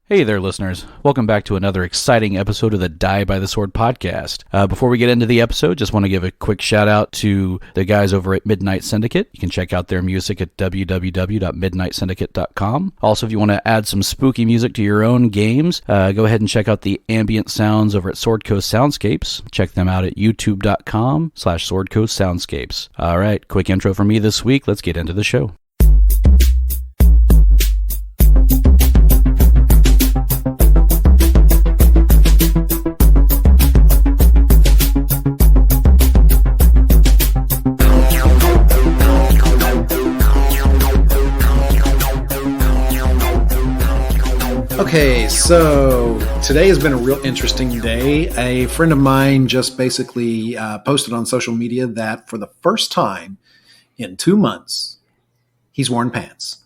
Hey there, listeners. Welcome back to another exciting episode of the Die by the Sword podcast. Before we get into the episode, just want to give a quick shout out to the guys over at Midnight Syndicate. You can check out their music at www.midnightsyndicate.com. Also, if you want to add some spooky music to your own games, go ahead and check out the ambient sounds over at Sword Coast Soundscapes. Check them out at youtube.com/Sword Coast Soundscapes. All right, quick intro from me this week. Let's get into the show. Okay, so today has been a real interesting day. A friend of mine just basically posted on social media that for the first time in 2 months, he's worn pants.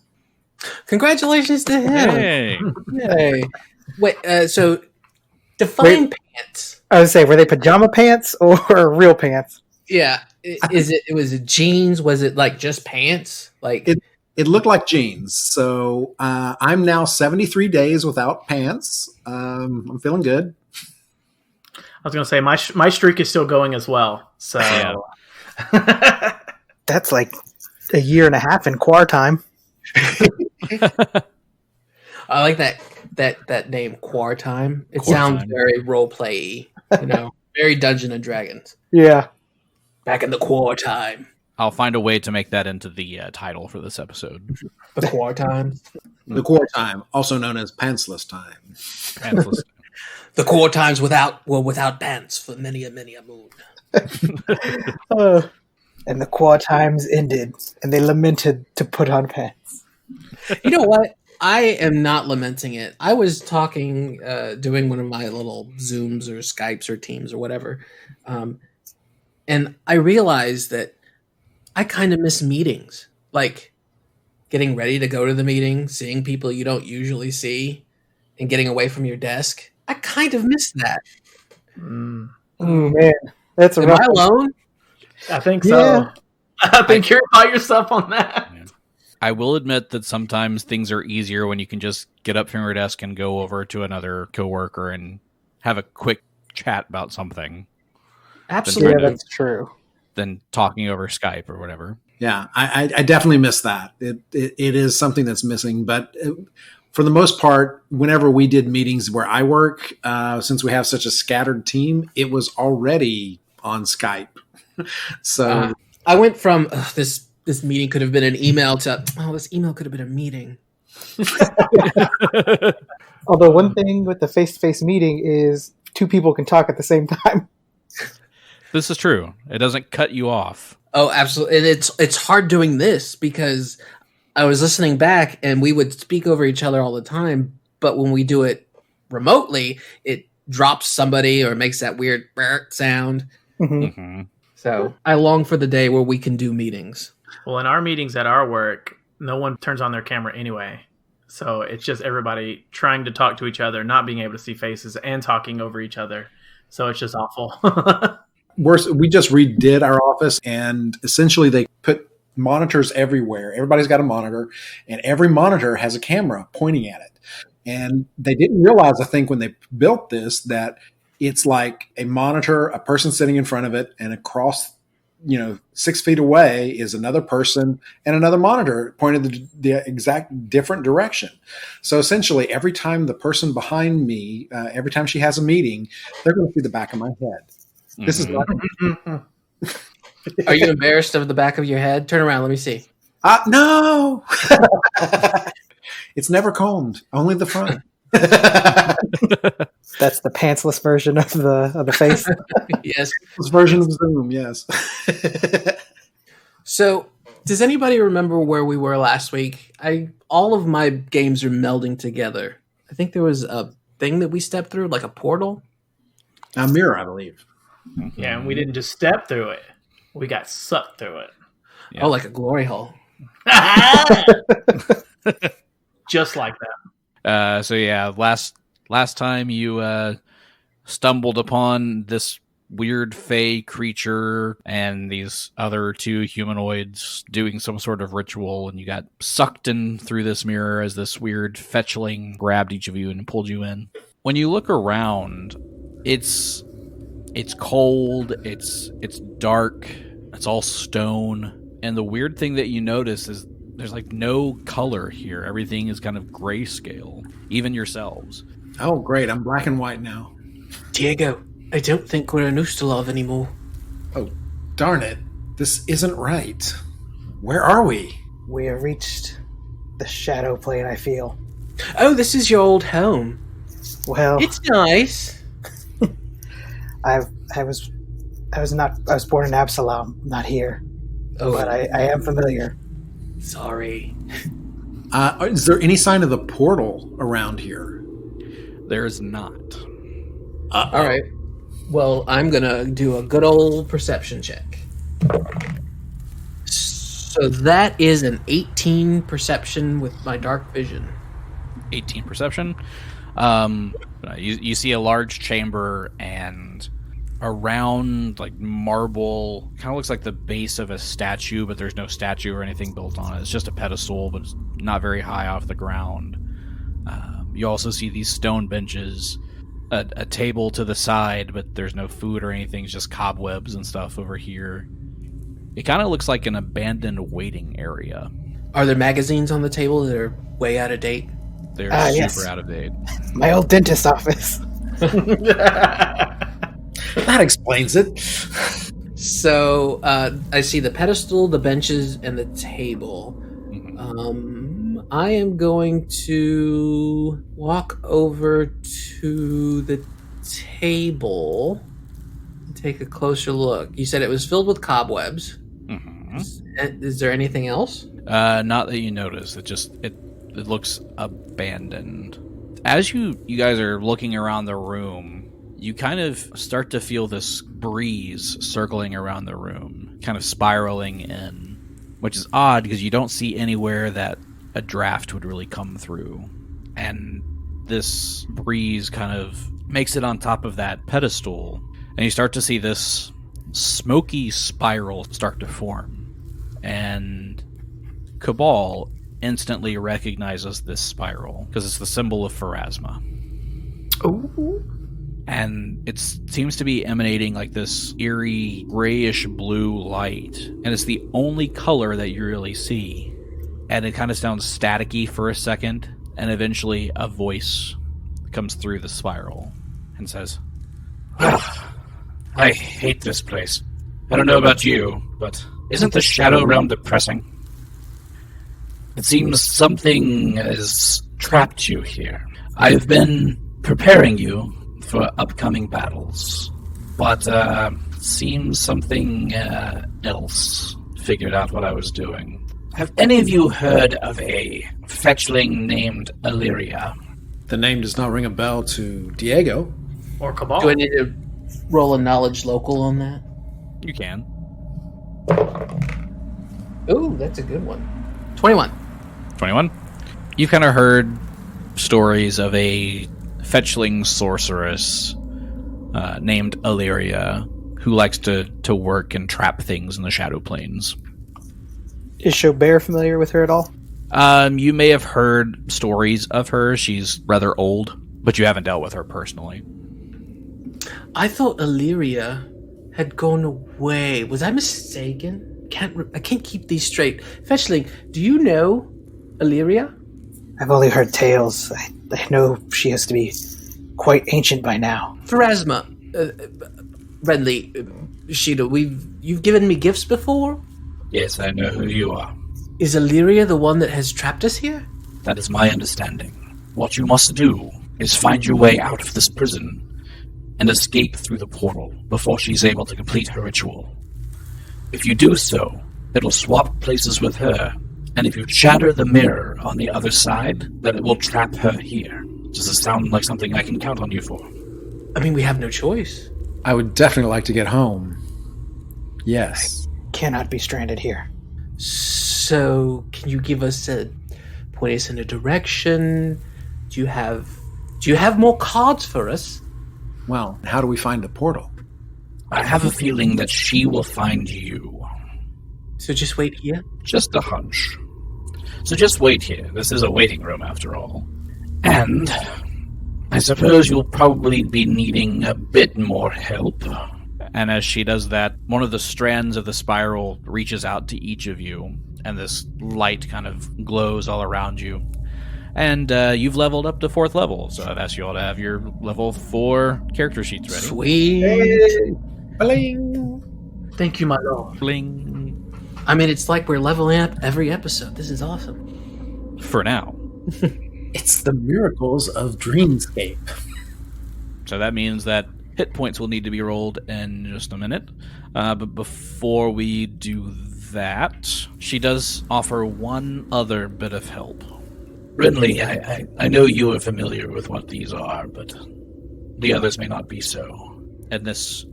Congratulations to him. Hey. Yay. Wait, so define pants. I would say, were they pajama pants or real pants? Yeah. Was it jeans? Was it like just pants? Like It looked like jeans. So I'm now 73 days without pants. I'm feeling good. I was going to say my streak is still going as well. So That's like a year and a half in Quar-Time. I like that name, Quar-Time. It sounds very role play, very Dungeons and Dragons. Yeah. Back in the Quar-Time. I'll find a way to make that into the title for this episode. The Quar-Time. The Quar-Time, also known as pantsless time. Pantsless. The Quar-Times without pants for many a moon. And the Quar-Times ended, and they lamented to put on pants. You know what? I am not lamenting it. I was talking, doing one of my little Zooms or Skypes or Teams or whatever, and I realized that I kind of miss meetings, like getting ready to go to the meeting, seeing people you don't usually see, and getting away from your desk. I kind of miss that. Oh, man. That's a Am I alone? I think so. Yeah. I think you're by yourself on that. Yeah. I will admit that sometimes things are easier when you can just get up from your desk and go over to another coworker and have a quick chat about something. Absolutely. Yeah, that's true. Than talking over Skype or whatever. Yeah, I definitely miss that. It is something that's missing. But for the most part, whenever we did meetings where I work, since we have such a scattered team, it was already on Skype. So I went from this meeting could have been an email to this email could have been a meeting. Although one thing with the face-to-face meeting is two people can talk at the same time. This is true. It doesn't cut you off. Oh, absolutely. And it's hard doing this because I was listening back and we would speak over each other all the time. But when we do it remotely, it drops somebody or makes that weird sound. Mm-hmm. Mm-hmm. So I long for the day where we can do meetings. Well, in our meetings at our work, no one turns on their camera anyway. So it's just everybody trying to talk to each other, not being able to see faces and talking over each other. So it's just awful. we just redid our office, and essentially they put monitors everywhere. Everybody's got a monitor, and every monitor has a camera pointing at it. And they didn't realize, I think, when they built this, that it's like a monitor, a person sitting in front of it, and across 6 feet away is another person and another monitor pointed the exact different direction. So essentially, every time the person behind me, every time she has a meeting, they're going to see the back of my head. This is not. Are you embarrassed of the back of your head? Turn around. Let me see. No. It's never combed. Only the front. That's the pantsless version of the face. Yes. This version of Zoom, yes. So, does anybody remember where we were last week? All of my games are melding together. I think there was a thing that we stepped through, like a portal. A mirror, I believe. Yeah, and we didn't just step through it. We got sucked through it. Yeah. Oh, like a glory hole. Just like that. So yeah, last time you stumbled upon this weird fey creature and these other two humanoids doing some sort of ritual, and you got sucked in through this mirror as this weird fetchling grabbed each of you and pulled you in. When you look around, it's cold, it's dark, it's all stone, and the weird thing that you notice is there's like no color here. Everything is kind of grayscale, even yourselves. Oh, great. I'm black and white now. Diego, I don't think we're in Ustalov anymore. Oh, darn it. This isn't right. Where are we? We have reached the shadow plane, I feel. Oh, this is your old home. Well, It's nice. I was born in Absalom, not here. Oh, But I am familiar. sorry. Is there any sign of the portal around here? There's not. All right. Well, I'm going to do a good old perception check. So that is an 18 perception with my dark vision. 18 perception. You see a large chamber, and around like marble, kind of looks like the base of a statue, but there's no statue or anything built on it. It's just a pedestal, but it's not very high off the ground. You also see these stone benches, a table to the side, but there's no food or anything. It's just cobwebs and stuff over here. It kind of looks like an abandoned waiting area. Are there magazines on the table that are way out of date? They're Yes. super out of date. My old dentist's office. That explains it. So I see the pedestal, the benches, and the table. I am going to walk over to the table and take a closer look. You said it was filled with cobwebs. Is there anything else? Not that you notice. It looks abandoned. As you guys are looking around the room, you kind of start to feel this breeze circling around the room, kind of spiraling in, which is odd because you don't see anywhere that a draft would really come through. And this breeze kind of makes it on top of that pedestal, and you start to see this smoky spiral start to form. And Kabal instantly recognizes this spiral because it's the symbol of Pharasma. Oh. And it seems to be emanating like this eerie grayish blue light, and it's the only color that you really see. And it kind of sounds staticky for a second, and eventually a voice comes through the spiral and says, I hate this place. I don't know about you, but isn't the Shadow Realm depressing? It seems something has trapped you here. I've been preparing you for upcoming battles, but seems something else figured out what I was doing. Have any of you heard of a fetchling named Illyria? The name does not ring a bell to Diego. Or Kabal. Do I need to roll a knowledge local on that? You can. Oh, that's a good one. 21. 21? You've kind of heard stories of a fetchling sorceress named Illyria who likes to work and trap things in the Shadow Planes. Is Xo'bere familiar with her at all? You may have heard stories of her. She's rather old, but you haven't dealt with her personally. I thought Illyria had gone away. Was I mistaken? I can't keep these straight. Fetchling, do you know Illyria? I've only heard tales. I know she has to be quite ancient by now. Pharasma, Renly, Schädel, you've given me gifts before? Yes, I know who you are. Is Illyria the one that has trapped us here? That is my understanding. What you must do is find your way out of this prison and escape through the portal before she's able to complete her ritual. If you do so, it'll swap places with her, and if you shatter the mirror on the other side, then it will trap her here. Does this sound like something I can count on you for? I mean, we have no choice. I would definitely like to get home. Yes. Cannot be stranded here. So, can you give us point us in a direction? Do you have more cards for us? Well, how do we find the portal? I have a feeling that she will find you. So just wait here? Just a hunch. So just wait here. This is a waiting room, after all. And I suppose you'll probably be needing a bit more help. And as she does that, one of the strands of the spiral reaches out to each of you, and this light kind of glows all around you. And you've leveled up to 4th level, so I've asked you all to have your level 4 character sheets ready. Sweet. Hey, bling. Thank you, my lord. Bling. I mean, it's like we're leveling up every episode. This is awesome. For now. It's the miracles of Dreamscape. So that means that hit points will need to be rolled in just a minute. But before we do that, she does offer one other bit of help. Renly, I know you are familiar with what these are, but the others may not be so. And this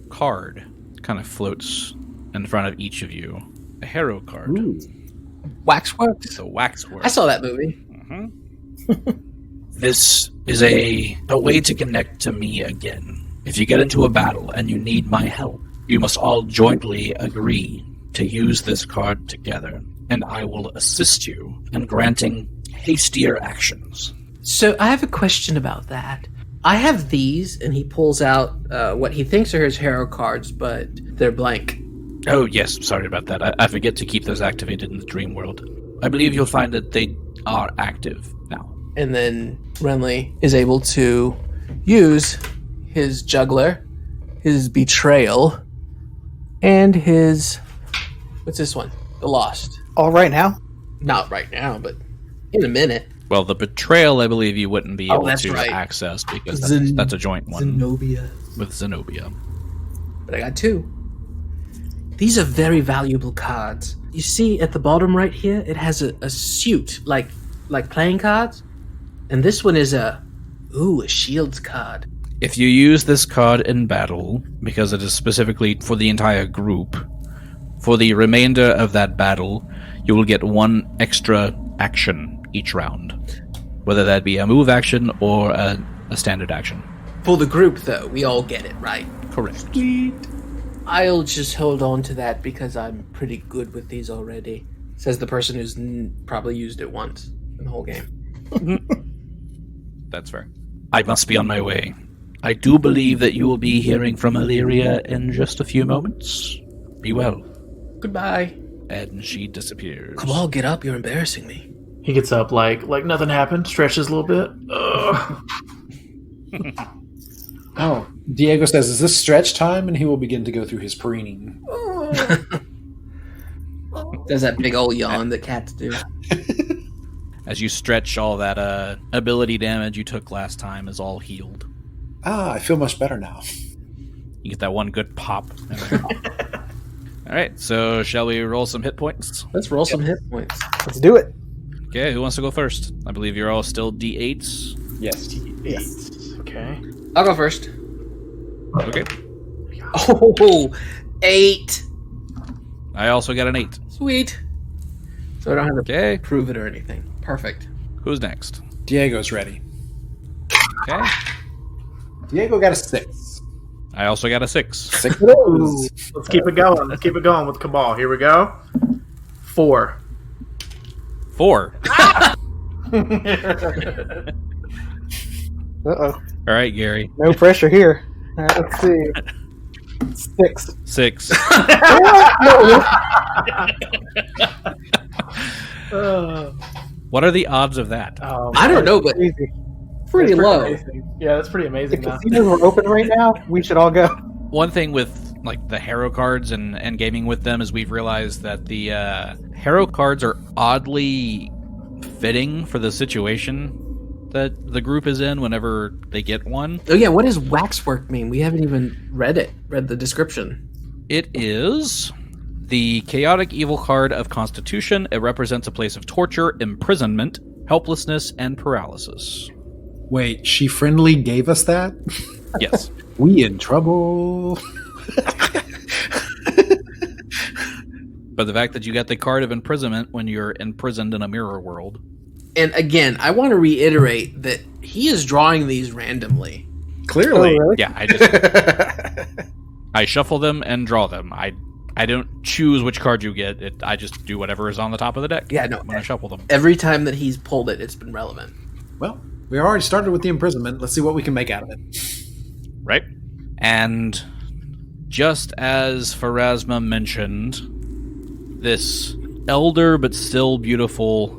card kind of floats in front of each of you. A hero card. Ooh. Waxworks? It's a waxwork. I saw that movie. This is a way to connect to me again. If you get into a battle and you need my help, you must all jointly agree to use this card together, and I will assist you in granting hastier actions. So I have a question about that. I have these, and he pulls out what he thinks are his hero cards, but they're blank. Oh, yes, sorry about that. I forget to keep those activated in the dream world. I believe you'll find that they are active now. And then Renly is able to use his juggler, his betrayal, and his... What's this one? The Lost. All right now? Not right now, but in a minute. Well, the betrayal, I believe you wouldn't be able that's to right. access because that's a joint one Zenobia. with Zenobia. But I got 2. These are very valuable cards. You see at the bottom right here, it has a suit, like playing cards. And this one is a shields card. If you use this card in battle, because it is specifically for the entire group, for the remainder of that battle, you will get 1 extra action each round. Whether that be a move action or a standard action. For the group, though, we all get it, right? Correct. I'll just hold on to that because I'm pretty good with these already. Says the person who's probably used it once in the whole game. That's fair. I must be on my way. I do believe that you will be hearing from Illyria in just a few moments. Be well. Goodbye. And she disappears. Kabal, get up. You're embarrassing me. He gets up like nothing happened, stretches a little bit. Ugh. Oh, Diego says, is this stretch time? And he will begin to go through his preening. Does that big old yawn that cats do. As you stretch, all that ability damage you took last time is all healed. I feel much better now. You get that one good pop. Alright, so shall we roll some hit points? Let's roll some hit points. Let's do it. Okay, who wants to go first? I believe you're all still D8s. Yes. 8. Okay. I'll go first. Okay. Oh, 8. I also got an 8. Sweet. So I don't have to Okay. prove it or anything. Perfect. Who's next? Diego's ready. Okay. Diego got a 6. I also got a 6. 6 of those. Let's keep it going. Let's keep it going with Kabal. Here we go. 4. 4. Uh-oh. All right, Gary. No pressure here. All right, let's see. 6. 6. What are the odds of that? Oh, I don't know, but Easy. pretty that's low. amazing. Yeah, that's pretty The amazing. Now. casinos are open right now. We should all go. One thing with like the hero cards and gaming with them is we've realized that the hero cards are oddly fitting for the situation that the group is in whenever they get one. Oh yeah, what does waxwork mean? We haven't even read the description. It is the chaotic evil card of Constitution. It represents a place of torture, imprisonment, helplessness, and paralysis. Wait, she friendly gave us that? Yes. We in trouble. But the fact that you got the card of imprisonment when you're imprisoned in a mirror world. And again, I want to reiterate that he is drawing these randomly. Clearly. Oh, really? Yeah, I just I shuffle them and draw them. I don't choose which card you get. I just do whatever is on the top of the deck. Yeah, no. When I shuffle them. Every time that he's pulled it, it's been relevant. Well, we already started with the imprisonment. Let's see what we can make out of it. Right. And just as Pharasma mentioned, this elder but still beautiful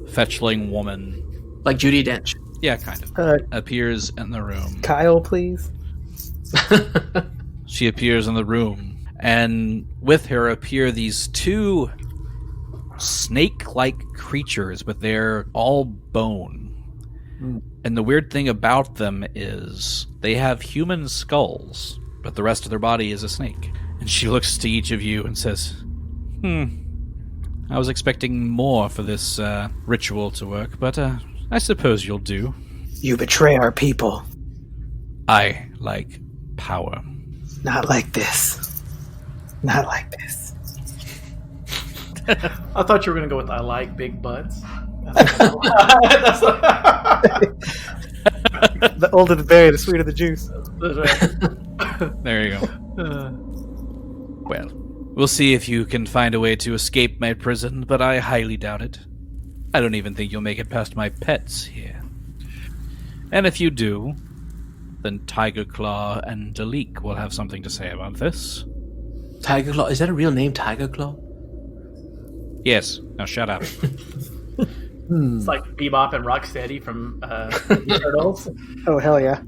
fetchling woman, Like Judi Dench. yeah, kind of, appears in the room. Kyle, please. She appears in the room, and with her appear these two snake-like creatures, but they're all bone. And the weird thing about them is they have human skulls, but the rest of their body is a snake. And she looks to each of you and says, I was expecting more for this ritual to work, but I suppose you'll do. You betray our people. I like power. Not like this. Not like this. I thought you were going to go with I like big butts. The older the berry, the sweeter the juice. There you go. Well, we'll see if you can find a way to escape my prison, but I highly doubt it. I don't even think you'll make it past my pets here. And if you do, then Tiger Claw and Dalik will have something to say about this. Tiger Claw? Is that a real name, Tiger Claw? Yes. Now shut up. It's like Bebop and Rocksteady from Turtles. Oh, hell yeah.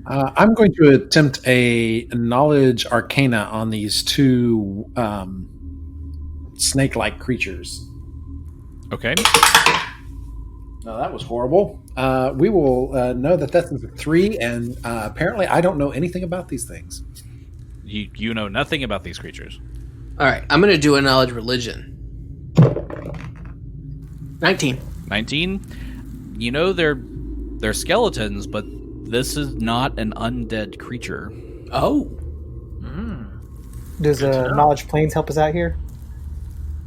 I'm going to attempt a knowledge arcana on these two snake-like creatures. Okay. No, that was horrible. We will know that that's a 3, and apparently I don't know anything about these things. You know nothing about these creatures. All right, I'm going to do a knowledge religion. 19. 19? You know they're skeletons, but this is not an undead creature. Oh. Does Knowledge Planes help us out here?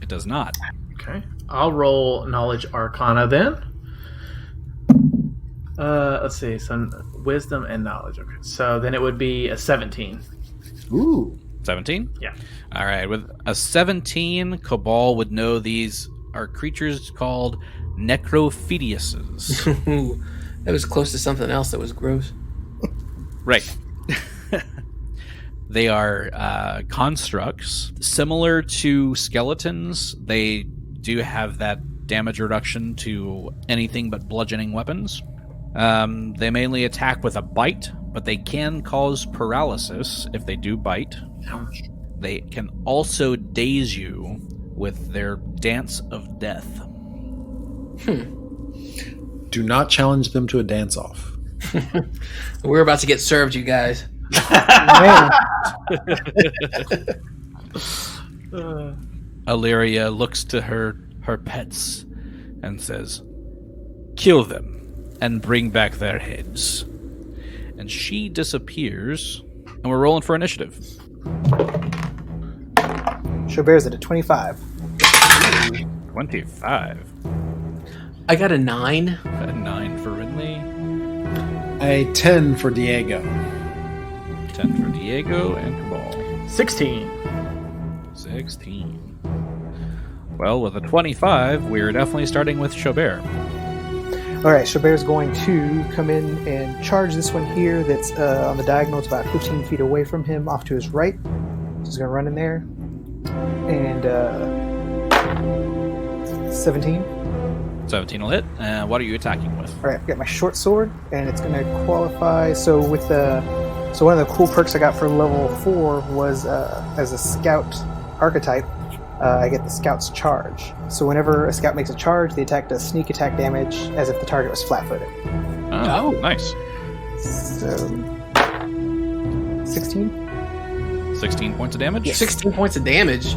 It does not. Okay. I'll roll Knowledge Arcana then. Let's see. So Wisdom and Knowledge. Okay. So then it would be a 17. Ooh. 17? Yeah. All right. With a 17, Cabal would know these are creatures called necrophediuses. That was close to something else that was gross. Right. They are constructs. Similar to skeletons, they do have that damage reduction to anything but bludgeoning weapons. They mainly attack with a bite, but they can cause paralysis if they do bite. Ouch. They can also daze you with their dance of death. Do not challenge them to a dance-off. We're about to get served, you guys. Man. Illyria looks to her pets and says, "Kill them and bring back their heads." And she disappears, and we're rolling for initiative. Xo'bere's at a 25. 25. I got a 9. A 9 for Renly. A 10 for Diego. 10 for Diego and Kabal. 16. 16. Well, with a 25, we're definitely starting with Xo'bere. Alright, Xo'bere's going to come in and charge this one here that's on the diagonal. It's about 15 feet away from him, off to his right. So he's going to run in there. And 17. 17 will hit. What are you attacking with? Alright, I've got my short sword, and it's going to qualify. So with so one of the cool perks I got for level 4 was as a scout archetype, I get the scout's charge. So whenever a scout makes a charge, the attack does sneak attack damage as if the target was flat-footed. Oh, nice. So 16? 16 points of damage? 16 points of damage.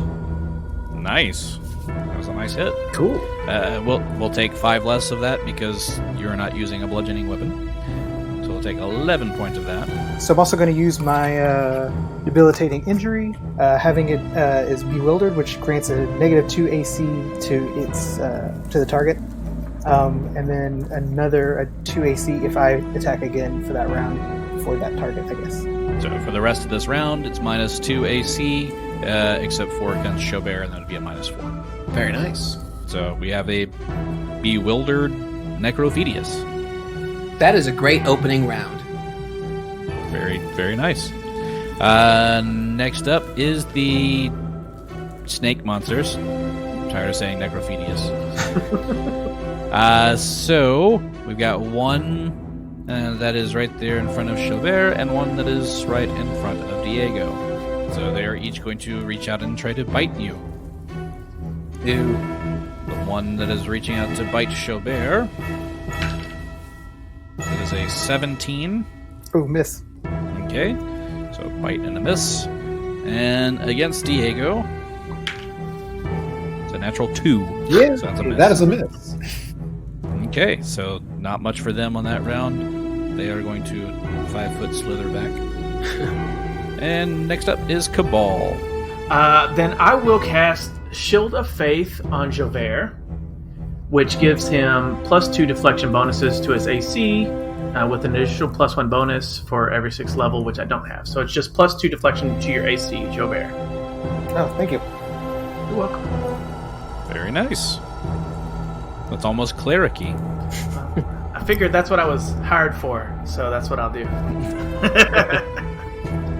Nice. That was a nice hit. Cool. We'll take 5 less of that because you're not using a bludgeoning weapon. So we'll take 11 points of that. So I'm also going to use my debilitating injury. Having it is bewildered, which grants a -2 AC to its to the target, and then another 2 AC if I attack again for that round for that target, I guess. So for the rest of this round, it's -2 AC, except for against Xo'bere, and that would be a -4. Very nice. So we have a bewildered Necrophedius. That is a great opening round. Very, very nice. Next up is the snake monsters. I'm tired of saying Necrophedius. So we've got one that is right there in front of Xo'bere, and one that is right in front of Diego. So they are each going to reach out and try to bite you. Ew. The one that is reaching out to bite Xo'bere. It is a 17. Ooh, miss. Okay, so bite and a miss. And against Diego, it's a natural 2. Yeah, So that's a miss. that is a miss. Okay, so not much for them on that round. They are going to 5-foot slither back. And next up is Kabal. Then I will cast Shield of Faith on Xo'bere, which gives him +2 deflection bonuses to his AC, with an additional +1 bonus for every 6th level, which I don't have. So it's just +2 deflection to your AC, Xo'bere. Oh, thank you. You're welcome. Very nice. That's almost cleric-y. I figured that's what I was hired for, so that's what I'll do.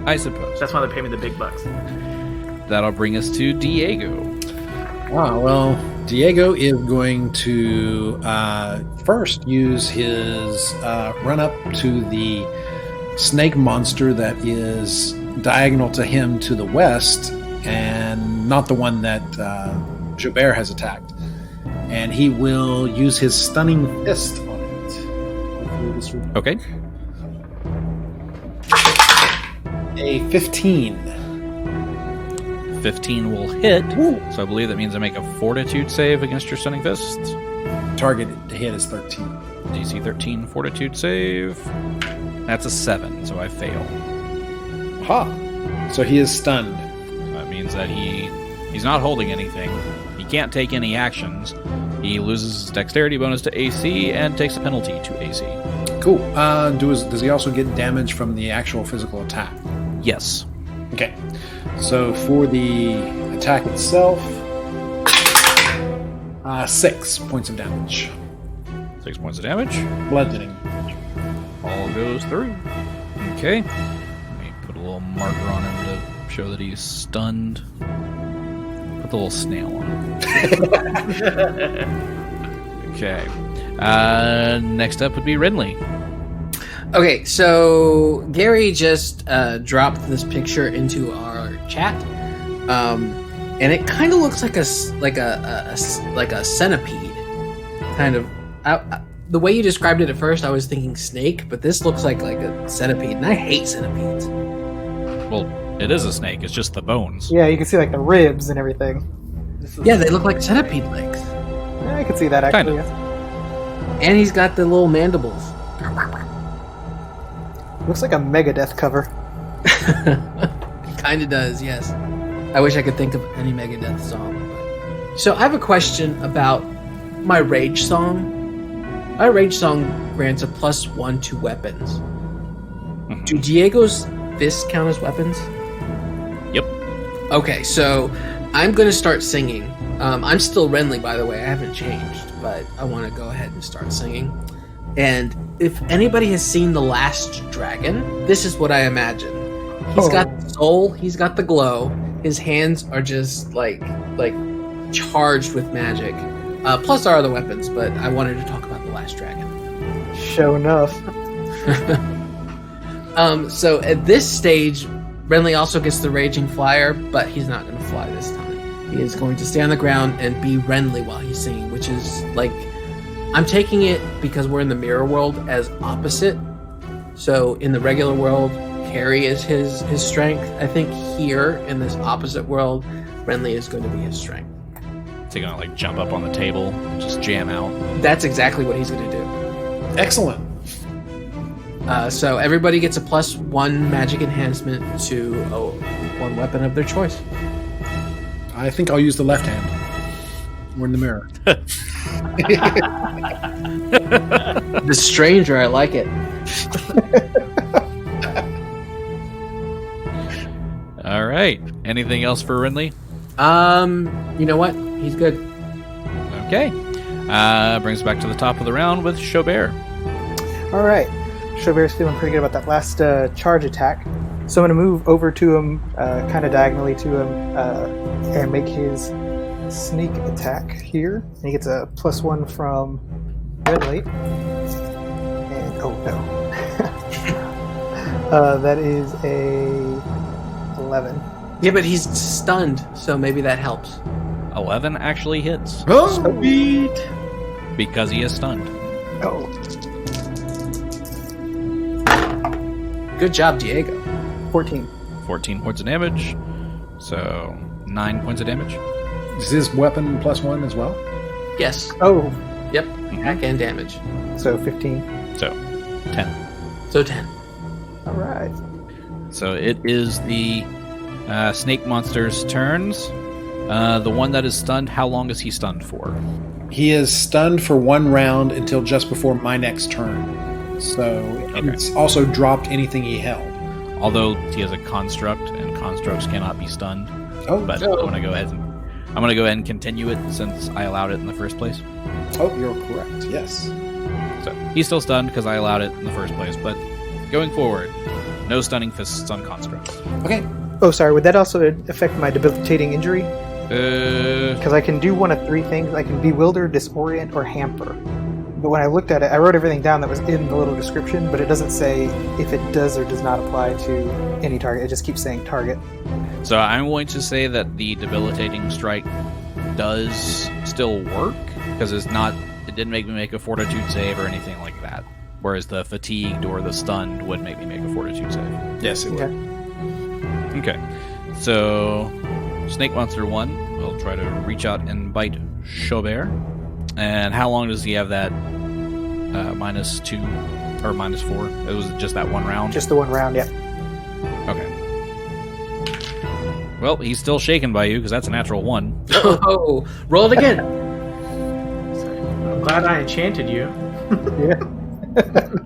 I suppose. That's why they pay me the big bucks. That'll bring us to Diego. Ah, well, Diego is going to first use his run up to the snake monster that is diagonal to him to the west, and not the one that Xo'bere has attacked. And he will use his stunning fist on it. Okay. A 15. 15 will hit, so I believe that means I make a fortitude save against your stunning fist. Target to hit is 13. DC 13 fortitude save. That's a 7, so I fail. Ha! So he is stunned. That means that he's not holding anything. He can't take any actions. He loses his dexterity bonus to AC and takes a penalty to AC. Cool. Does he also get damage from the actual physical attack? Yes. Okay. So for the attack itself, 6 points of damage. 6 points of damage. Bludgeoning. All goes through. Okay. Let me put a little marker on him to show that he's stunned. Put the little snail on him. Okay. Next up would be Renly. Okay, so Gary just dropped this picture into our chat, and it kind of looks like a centipede, kind of. The way you described it at first, I was thinking snake, but this looks like a centipede, and I hate centipedes. Well, it is a snake. It's just the bones. Yeah, you can see like the ribs and everything. Yeah, they look like centipede legs, Yeah, I can see that actually. Kinda. Yes. and he's got the little mandibles. Looks like a Megadeth cover. Kind of does, yes. I wish I could think of any Megadeth song. So I have a question about my Rage Song. My Rage Song grants a +1 to weapons. Mhm. Do Diego's fists count as weapons? Yep. Okay, so I'm going to start singing. I'm still Renly, by the way. I haven't changed, but I want to go ahead and start singing. And if anybody has seen The Last Dragon, this is what I imagine. He's got the soul, he's got the glow, his hands are just like charged with magic. Plus our other weapons, but I wanted to talk about The Last Dragon. Sure enough. So at this stage, Renly also gets the Raging Flyer, but he's not going to fly this time. He is going to stay on the ground and be Renly while he's singing, which is like... I'm taking it, because we're in the mirror world, as opposite. So in the regular world, Carrie is his strength. I think here, in this opposite world, Renly is going to be his strength. So you're gonna jump up on the table, just jam out. That's exactly what he's going to do. Excellent. So everybody gets a +1 magic enhancement to one weapon of their choice. I think I'll use the left hand. We're in the mirror. The stranger, I like it. right. Anything else for Renly? You know what? He's good. Okay. Brings us back to the top of the round with Xo'bere. All right. Chaubert's feeling pretty good about that last charge attack. So I'm going to move over to him, kind of diagonally to him, and make his sneak attack here. And he gets a +1 from Renly. And, oh no. That is a 11. Yeah, but he's stunned, so maybe that helps. 11 actually hits. Oh, sweet. Because he is stunned. Oh. Good job, Diego. 14. 14 points of damage. So 9 points of damage. Is his weapon +1 as well? Yes. Oh. Yep. Attack and damage. So 15. So 10. So 10. All right. So it is the snake monster's turns. The one that is stunned, how long is he stunned for? He is stunned for 1 round until just before my next turn. So it's also dropped anything he held. Although he has a construct, and constructs cannot be stunned. Oh, But I'm gonna go ahead and continue it since I allowed it in the first place. oh, you're correct. Yes. So he's still stunned because I allowed it in the first place. But going forward, no stunning fists on constructs. Okay. Oh, sorry. Would that also affect my debilitating injury? Uh, Because I can do one of 3 things. I can bewilder, disorient, or hamper. But when I looked at it, I wrote everything down that was in the little description, but it doesn't say if it does or does not apply to any target. It just keeps saying target. So I'm going to say that the debilitating strike does still work because it didn't make me make a fortitude save or anything like that. Whereas the fatigued or the stunned would make me make a fortitude save. Yes, it would. Okay. So Snake Monster 1 will try to reach out and bite Xo'bere. And how long does he have that -2 or -4? It was just that 1 round? Just the 1 round, yeah. Okay. Well, he's still shaken by you because that's a natural 1. Oh, roll it again. I'm glad I enchanted you. Yeah.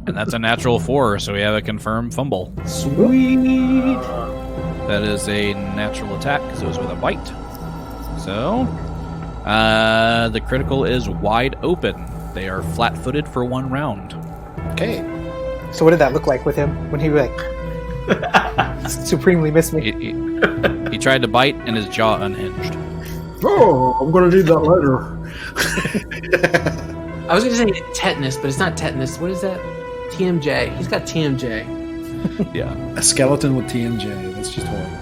And that's a natural 4, so we have a confirmed fumble. Sweet. That is a natural attack because it was with a bite. So, the critical is wide open. They are flat-footed for 1 round. Okay. So what did that look like with him when he like supremely missed me? He tried to bite and his jaw unhinged. Oh, I'm going to need that later. I was going to say tetanus, but it's not tetanus. What is that? TMJ. He's got TMJ. Yeah. A skeleton with TMJ. That's just horrible.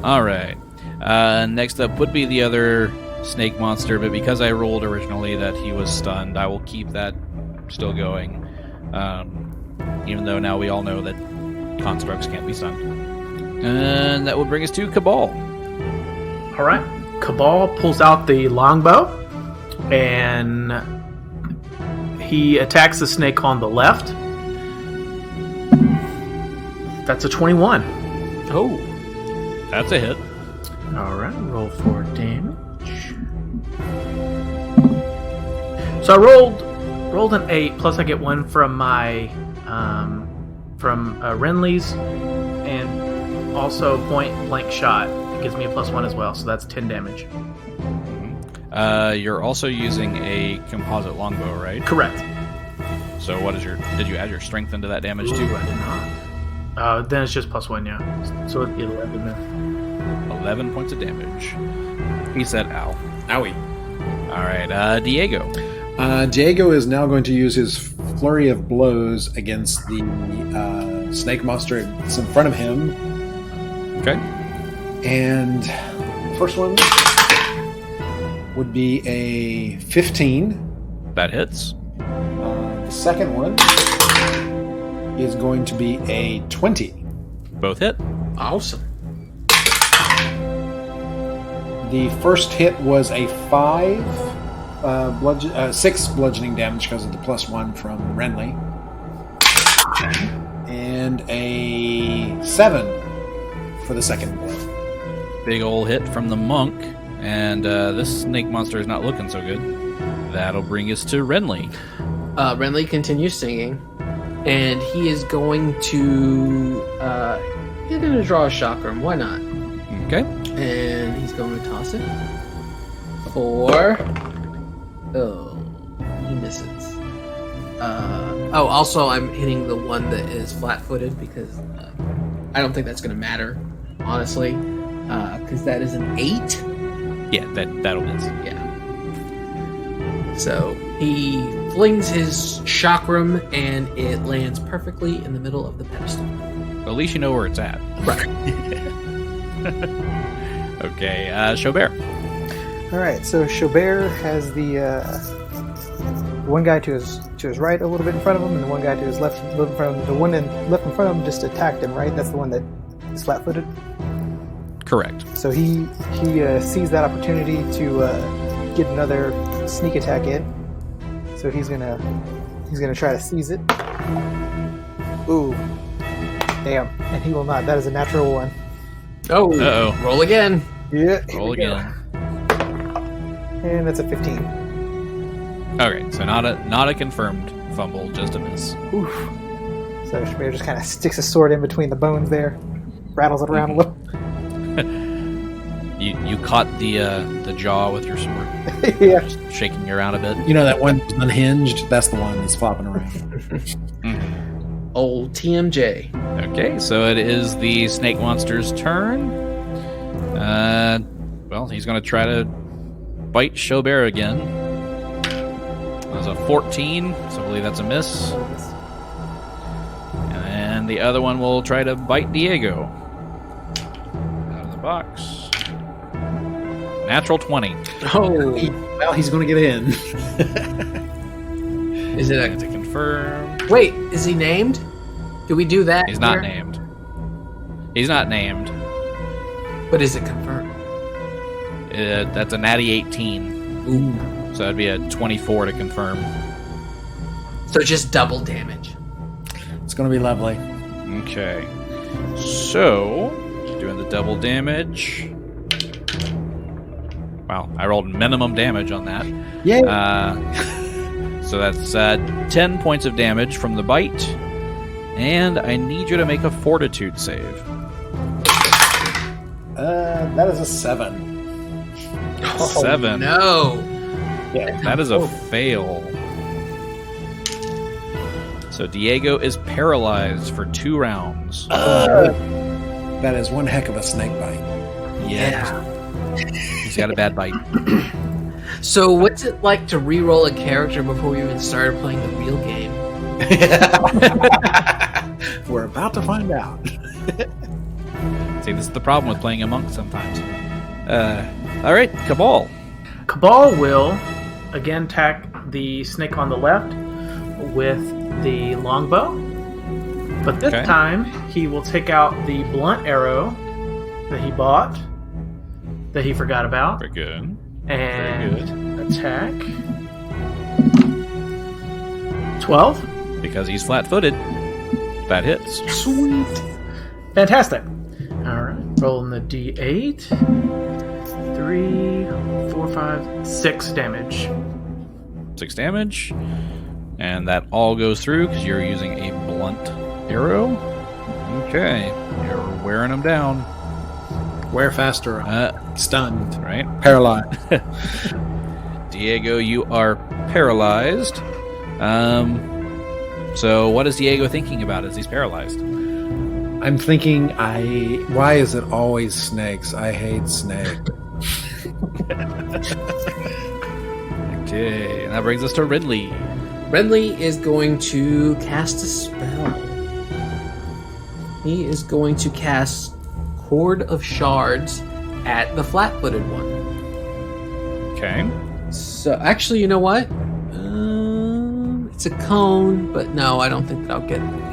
All right. Next up would be the other snake monster, but because I rolled originally that he was stunned, I will keep that still going. Even though now we all know that constructs can't be stunned. And that will bring us to Kabal. All right. Kabal pulls out the longbow, and he attacks the snake on the left. That's a 21. Oh, that's a hit. All right, roll for damage. So I rolled an 8, plus I get 1 from my from Renly's, and also point blank shot. It gives me a +1 as well, so that's 10 damage. You're also using a composite longbow, right? Correct. So what is did you add your strength into that damage Ooh, too? I did not. Then it's just +1, yeah. So it's 11 then. 11 points of damage. He said ow. Owie. All right, Diego. Diego is now going to use his flurry of blows against the snake monster that's in front of him. Okay. And first one would be a 15. That hits. The second one is going to be a 20. Both hit. Awesome. The first hit was a 6 bludgeoning damage because of the +1 from Renly. And a 7 for the second one. Big ol' hit from the monk. And this snake monster is not looking so good. That'll bring us to Renly. Renly continues singing, and he is going to He's going to draw a chakram. Why not? Okay. And he's going to toss it for... Oh, he misses. Also, I'm hitting the one that is flat-footed because I don't think that's going to matter, honestly, because that is an 8. Yeah, that'll miss. Yeah. So he flings his chakram, and it lands perfectly in the middle of the pedestal. Well, at least you know where it's at. Right. Okay, Xo'bere. All right, so Xo'bere has the one guy to his right a little bit in front of him, and the one guy to his left a little in front of him. The one left in front of him just attacked him, right? That's the one that is flat-footed. Correct. So he sees that opportunity to get another sneak attack in. So he's gonna try to seize it. Ooh, damn! And he will not. That is a natural 1. Oh, Uh-oh. Roll again. Yeah. Roll again. And that's a 15. Okay, so not a confirmed fumble, just a miss. Oof. So Xo'bere just kind of sticks his sword in between the bones there, rattles it around a little. You caught the jaw with your sword, Yeah. just shaking you around a bit. You know that one unhinged? That's the one that's flopping around. Old TMJ. Okay, so it is the snake monster's turn. Well, he's going to try to bite Xo'bere again. That's a 14, so I believe that's a miss. And the other one will try to bite Diego. Out of the box. Natural 20. Oh, Well, he's going to get in. is it To confirm. Wait, is he named? Do we do that? He's not here? named. He's not named. But is it confirmed? That's a natty 18. Ooh. So that'd be a 24 to confirm. So just double damage. It's going to be lovely. Okay. So, doing the double damage. Wow, I rolled minimum damage on that. Yay! So that's 10 points of damage from the bite. And I need you to make a fortitude save. That is a 7. 7. No. Yeah. That is a fail. So Diego is paralyzed for 2 rounds. That is one heck of a snake bite. Yeah. He's got a bad bite. So what's it like to re-roll a character before we even started playing the real game? We're about to find out. See, this is the problem with playing a monk sometimes. All right, Kabal. Kabal will again attack the snake on the left with the longbow. But this Okay. time, he will take out the blunt arrow that he bought, that he forgot about, Very good. and attack. 12. Because he's flat-footed. That hits. Sweet. Fantastic. Alright, rolling the d8. 3, 4, 5, 6 damage. 6 damage. And that all goes through because you're using a blunt arrow. Okay. You're wearing him down. Where faster? Stunned. Right? Paralyzed. Diego, you are paralyzed. So what is Diego thinking about as he's paralyzed? I'm thinking, why is it always snakes? I hate snakes. Okay, and that brings us to Renly. Renly is going to cast a spell. He is going to cast Horde of Shards at the flat-footed one. Okay. So, actually, you know what? It's a cone, but no, I don't think that I'll get him.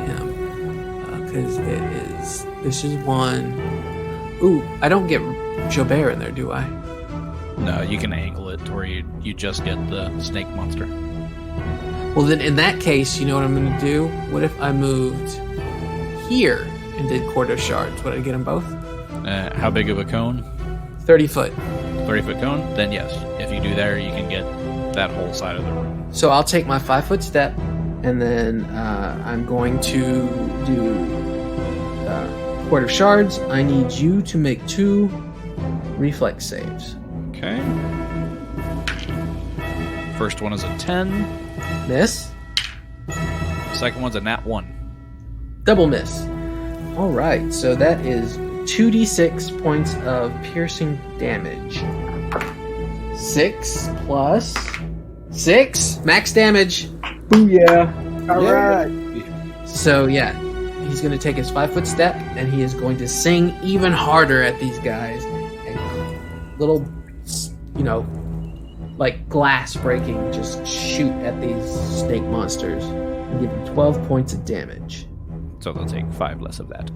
Because this is one... Ooh, I don't get Xo'bere in there, do I? No, you can angle it to where you just get the snake monster. Well, then in that case, you know what I'm going to do? What if I moved here and did Horde of Shards? Would I get them both? How big of a cone? 30 foot. 30-foot cone? Then yes. If you do there, you can get that whole side of the room. So I'll take my 5-foot step, and then I'm going to do Quart of Shards, I need you to make 2 reflex saves. Okay. First one is a 10. Miss. Second one's a nat 1. Double miss. All right, so that is 2d6 points of piercing damage. 6 plus 6 max damage. Booyah! All right. So yeah, he's going to take his 5-foot step, and he is going to sing even harder at these guys, and little, like glass breaking, just shoot at these snake monsters and give them 12 points of damage. So they'll take 5 less of that.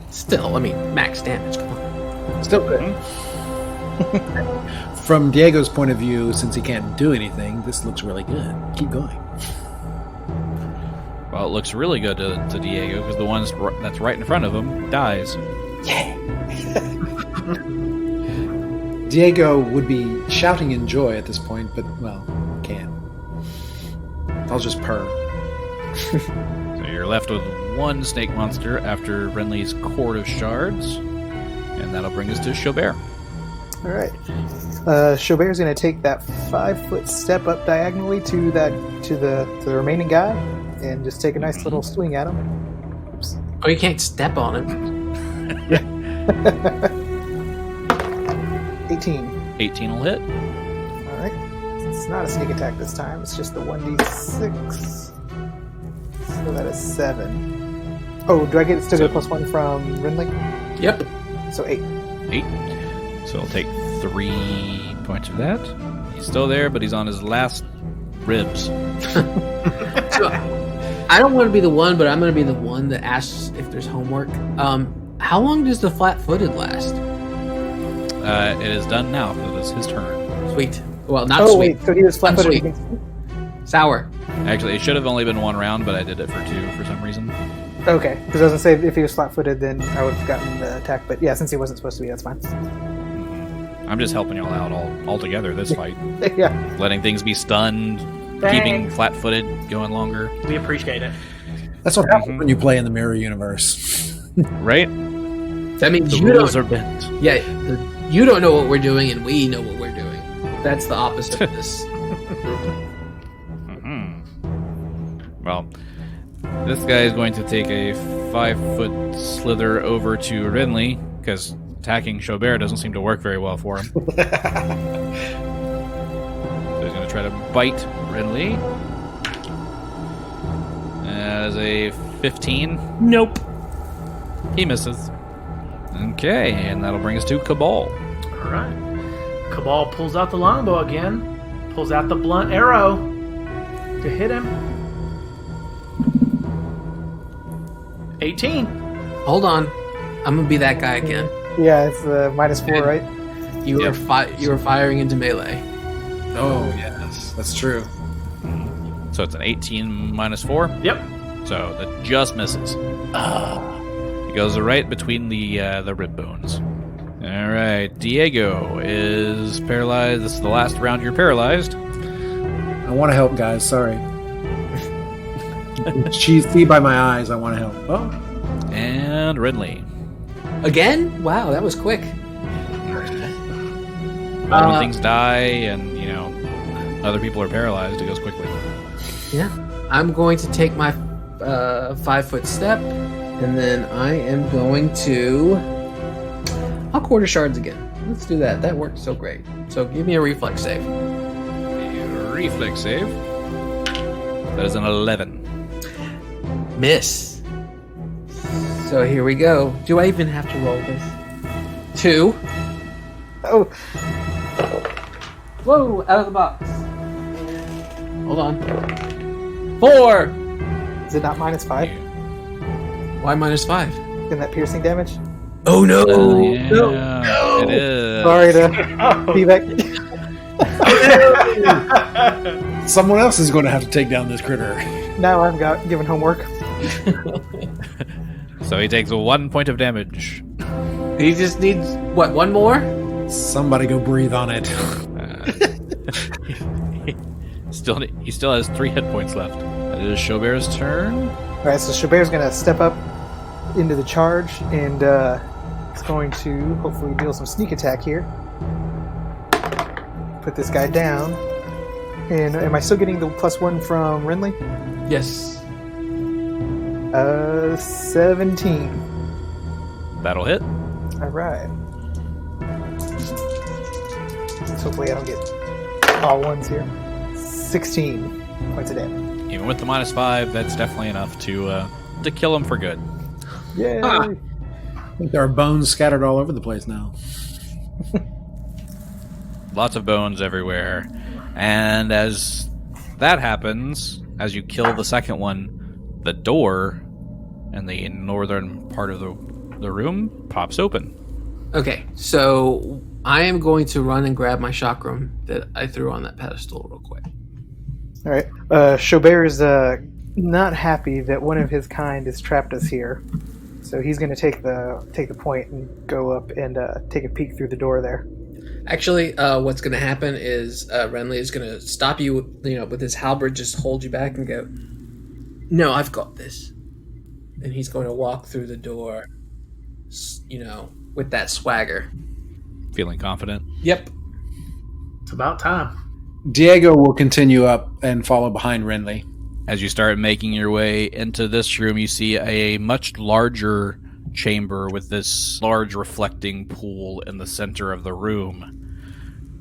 Still, I mean, max damage. Come on. Still good. From Diego's point of view, since he can't do anything, this looks really good. Keep going. Well, it looks really good to Diego because the one that's right in front of him dies. Diego would be shouting in joy at this point, but, well, can't. I'll just purr. So you're left with 1 snake monster after Renly's Quart of Shards, and that'll bring us to Xo'bere. All right. Schädel's going to take that 5-foot step up diagonally to the remaining guy, and just take a nice little swing at him. Oops. Oh, you can't step on him. 18. 18 will hit. All right. It's not a sneak attack this time. It's just the 1d6. So that is 7. Oh, do I still get a +1 from Renly? Yep. So 8. 8. So I'll take 3 points of that. He's still there, but he's on his last ribs. So, I don't want to be the one, but I'm going to be the one that asks if there's homework. How long does the flat-footed last? It is done now. It is his turn. Sweet. Well, not Oh, sweet. wait. So he was flat-footed Unsweet. against me? Sour. Actually, it should have only been 1 round, but I did it for 2 for some reason. Okay. Because I was going to say, if he was flat-footed, then I would have gotten the attack. But yeah, since he wasn't supposed to be, that's fine. I'm just helping y'all out all together this fight. Yeah. Letting things be stunned, keeping flat-footed, going longer. We appreciate it. That's what happens when you play in the mirror universe. Right? That means The you rules don't. are bent. Yeah, you don't know what we're doing, and we know what we're doing. That's the opposite of this. Well, this guy is going to take a 5-foot slither over to Renly, because attacking Xo'bere doesn't seem to work very well for him. So he's going to try to bite Renly. As a 15. Nope. He misses. Okay, and that'll bring us to Kabal. All right. Kabal pulls out the longbow again. Pulls out the blunt arrow to hit him. 18. Hold on. I'm going to be that guy again. Yeah, it's -4, right? You Yep. were firing into melee. Oh, yes. That's true. So it's an 18 minus 4. Yep. So that just misses. He goes right between the rib bones. All right, Diego is paralyzed. This is the last round you're paralyzed. I want to help, guys. Sorry. See by my eyes, I want to help. Oh. And Renly. Again? Wow, that was quick. Well, when things die and, other people are paralyzed, it goes quickly. Yeah. I'm going to take my 5-foot step, and then I am going to... I'll quarter shards again. Let's do that. That worked so great. So give me a reflex save. A reflex save. That is an 11. Miss. So here we go. Do I even have to roll this? 2. Oh, Whoa, out of the box. Hold on. 4. is it not -5 Why -5? in that piercing damage? Oh no! Yeah, No! it is. Sorry to be back. Someone else is going to have to take down this critter. Now I've got given homework. So he takes 1 point of damage. He just needs what? 1 more? Somebody go breathe on it. He still has 3 hit points left. It is Xo'bere's turn. All right, so Schädel's going to step up into the charge, and it's going to hopefully deal some sneak attack here. Put this guy down. And am I still getting the +1 from Renly? Yes. 17. That'll hit. All right. So hopefully I don't get all ones here. 16 points of damage. Even with the -5, that's definitely enough to kill him for good. Yay! I think there are bones scattered all over the place now. Lots of bones everywhere. And as that happens, as you kill the second one, the door in the northern part of the room pops open. Okay, so I am going to run and grab my chakram that I threw on that pedestal real quick. All right. Xo'bere is not happy that one of his kind has trapped us here, so he's going to take the point and go up and take a peek through the door there. Actually, what's going to happen is Renly is going to stop you, with his halberd, just hold you back and go, "No, I've got this." And he's going to walk through the door, with that swagger. Feeling confident? Yep. It's about time. Diego will continue up and follow behind Renly. As you start making your way into this room, you see a much larger chamber with this large reflecting pool in the center of the room.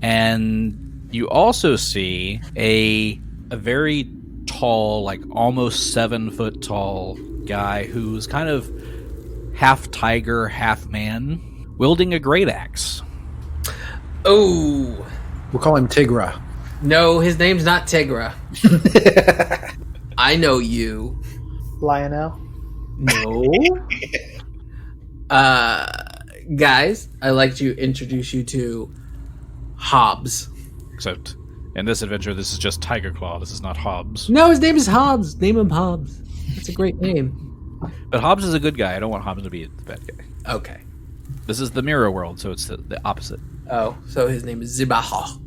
And you also see a very tall, like almost 7 foot tall guy who's kind of half tiger, half man, wielding a great axe. Oh. We'll call him Tigra. No, his name's not Tigra. I know you. Lionel? No. Guys, I'd like to introduce you to Hobbs. Except in this adventure, this is just Tiger Claw. This is not Hobbs. No, his name is Hobbs. Name him Hobbs. That's a great name. But Hobbs is a good guy. I don't want Hobbs to be the bad guy. Okay. This is the mirror world, so it's the opposite. Oh, so his name is Zibaha.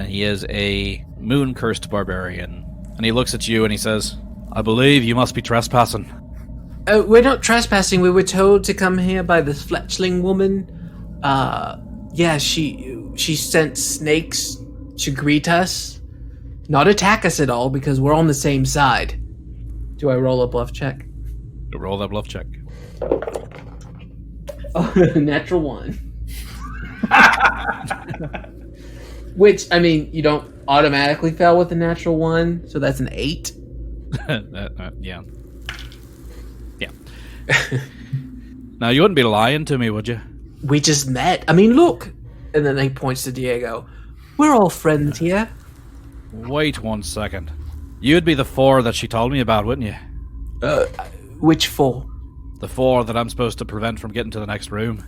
He is a moon-cursed barbarian. And he looks at you and he says, "I believe you must be trespassing." We're not trespassing. We were told to come here by this fletchling woman. She sent snakes to greet us. Not attack us at all, because we're on the same side. Do I roll a bluff check? Roll that bluff check. Oh, natural 1. Which, you don't automatically fail with a natural 1, so that's an 8. Yeah. Yeah. Now, you wouldn't be lying to me, would you? We just met. Look. And then he points to Diego. We're all friends here. Wait 1 second. You'd be the 4 that she told me about, wouldn't you? Which 4? The 4 that I'm supposed to prevent from getting to the next room.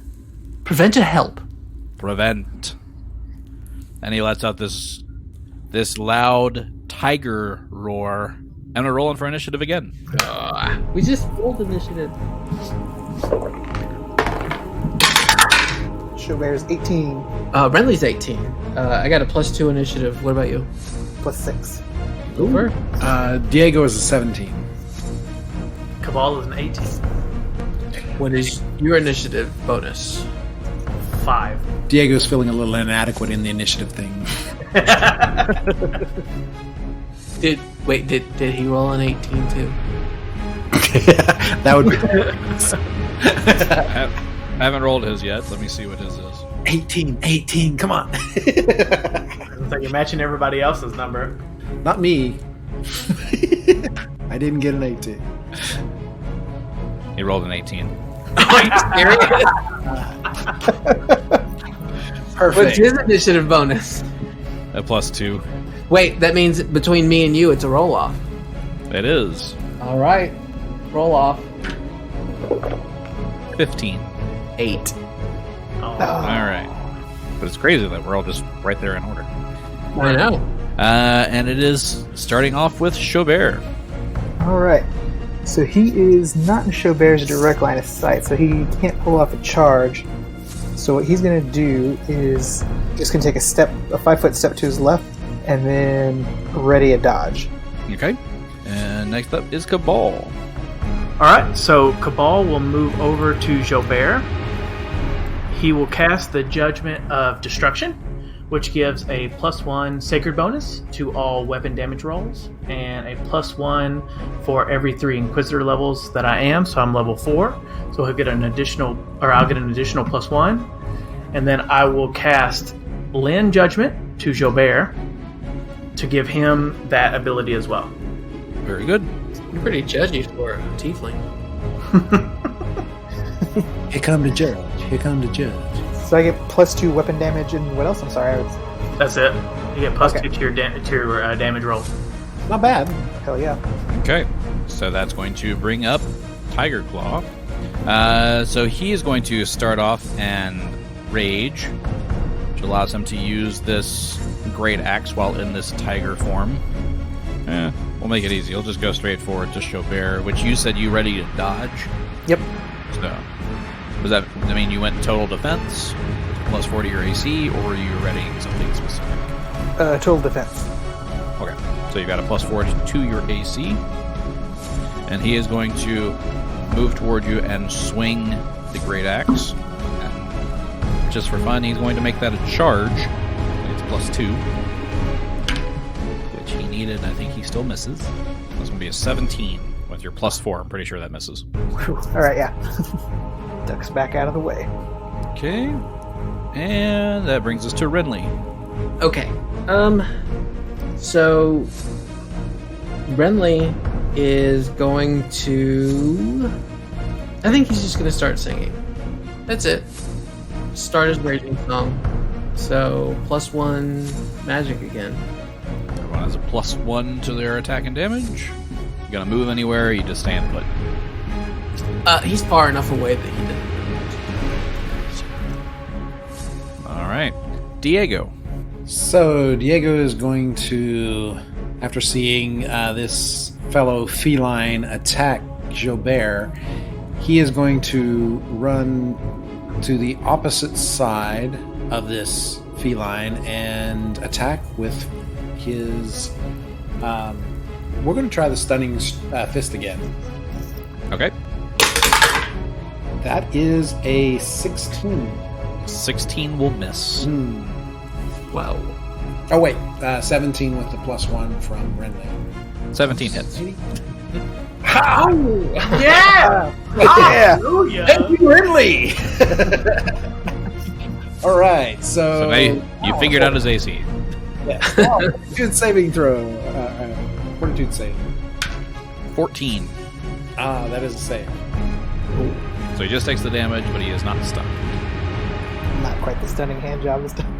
Prevent or help? Prevent. And he lets out this loud tiger roar, and we're rolling for initiative again. We just rolled initiative. Xo'bere's 18. Renly's 18. I got a +2 initiative. What about you? +6. Over? Diego is a 17. Kabal is an 18. What is your initiative bonus? 5. Diego's feeling a little inadequate in the initiative thing. Did he roll an 18 too? That would be I haven't rolled his yet. Let me see what his is. 18. Come on. It's like you're matching everybody else's number. Not me. I didn't get an 18. He rolled an 18. Are you serious? Perfect. What's his initiative bonus? A +2. Wait, that means between me and you, it's a roll-off. It is. All right. Roll off. 15. 8. All right. But it's crazy that we're all just right there in order. I know. And it is starting off with Xo'bere. All right. So he is not in Xo'bere's direct line of sight, so he can't pull off a charge. So what he's going to do is just going to take a 5-foot step to his left, and then ready a dodge. Okay. And next up is Kabal. Alright, so Kabal will move over to Xo'bere. He will cast the Judgment of Destruction, which gives a +1 sacred bonus to all weapon damage rolls, and a +1 for every 3 Inquisitor levels that I am, so I'm level 4. So he'll get an additional, or I'll get an additional +1. And then I will cast Lend Judgment to Xo'bere to give him that ability as well. Very good. You're pretty judgy for a tiefling. Here come the judge. Here come the judge. So I get +2 weapon damage and what else? I'm sorry. That's it. You get +2 Okay. to your damage roll. Not bad. Hell yeah. Okay, so that's going to bring up Tiger Claw. So he is going to start off and rage, which allows him to use this great axe while in this tiger form. We'll make it easy. He'll just go straight forward to Xo'bere, which you said you ready to dodge. Yep. So, does that mean you went total defense, +4 to your AC, or are you readying something specific? Total defense. Okay, so you got a +4 to your AC, and he is going to move toward you and swing the great axe. And just for fun, he's going to make that a charge. It's +2, which he needed. I think he still misses. That's going to be a 17 with your +4. I'm pretty sure that misses. Whew. All right, yeah. Ducks back out of the way. Okay, and that brings us to Renly. Okay. So Renly is going to. I think he's just going to start singing. That's it. Start his raging song. So +1 magic again. Everyone has a +1 to their attack and damage. You gonna move anywhere? Or you just stand put. He's far enough away that he didn't. All right, Diego. So Diego is going to, after seeing this fellow feline attack Xo'bere, he is going to run to the opposite side of this feline and attack with his. We're going to try the stunning fist again. Okay. That is a 16. 16 will miss. Wow. Oh wait, 17 with the +1 from Renly. 17 hits. Yeah! Yeah. Hallelujah! Thank you, Renly. All right, so So now you figured out his AC. Yeah. Fortitude saving throw. Fortitude save. 14. That is a save. So he just takes the damage, but he is not stunned. Not quite the stunning hand job this time.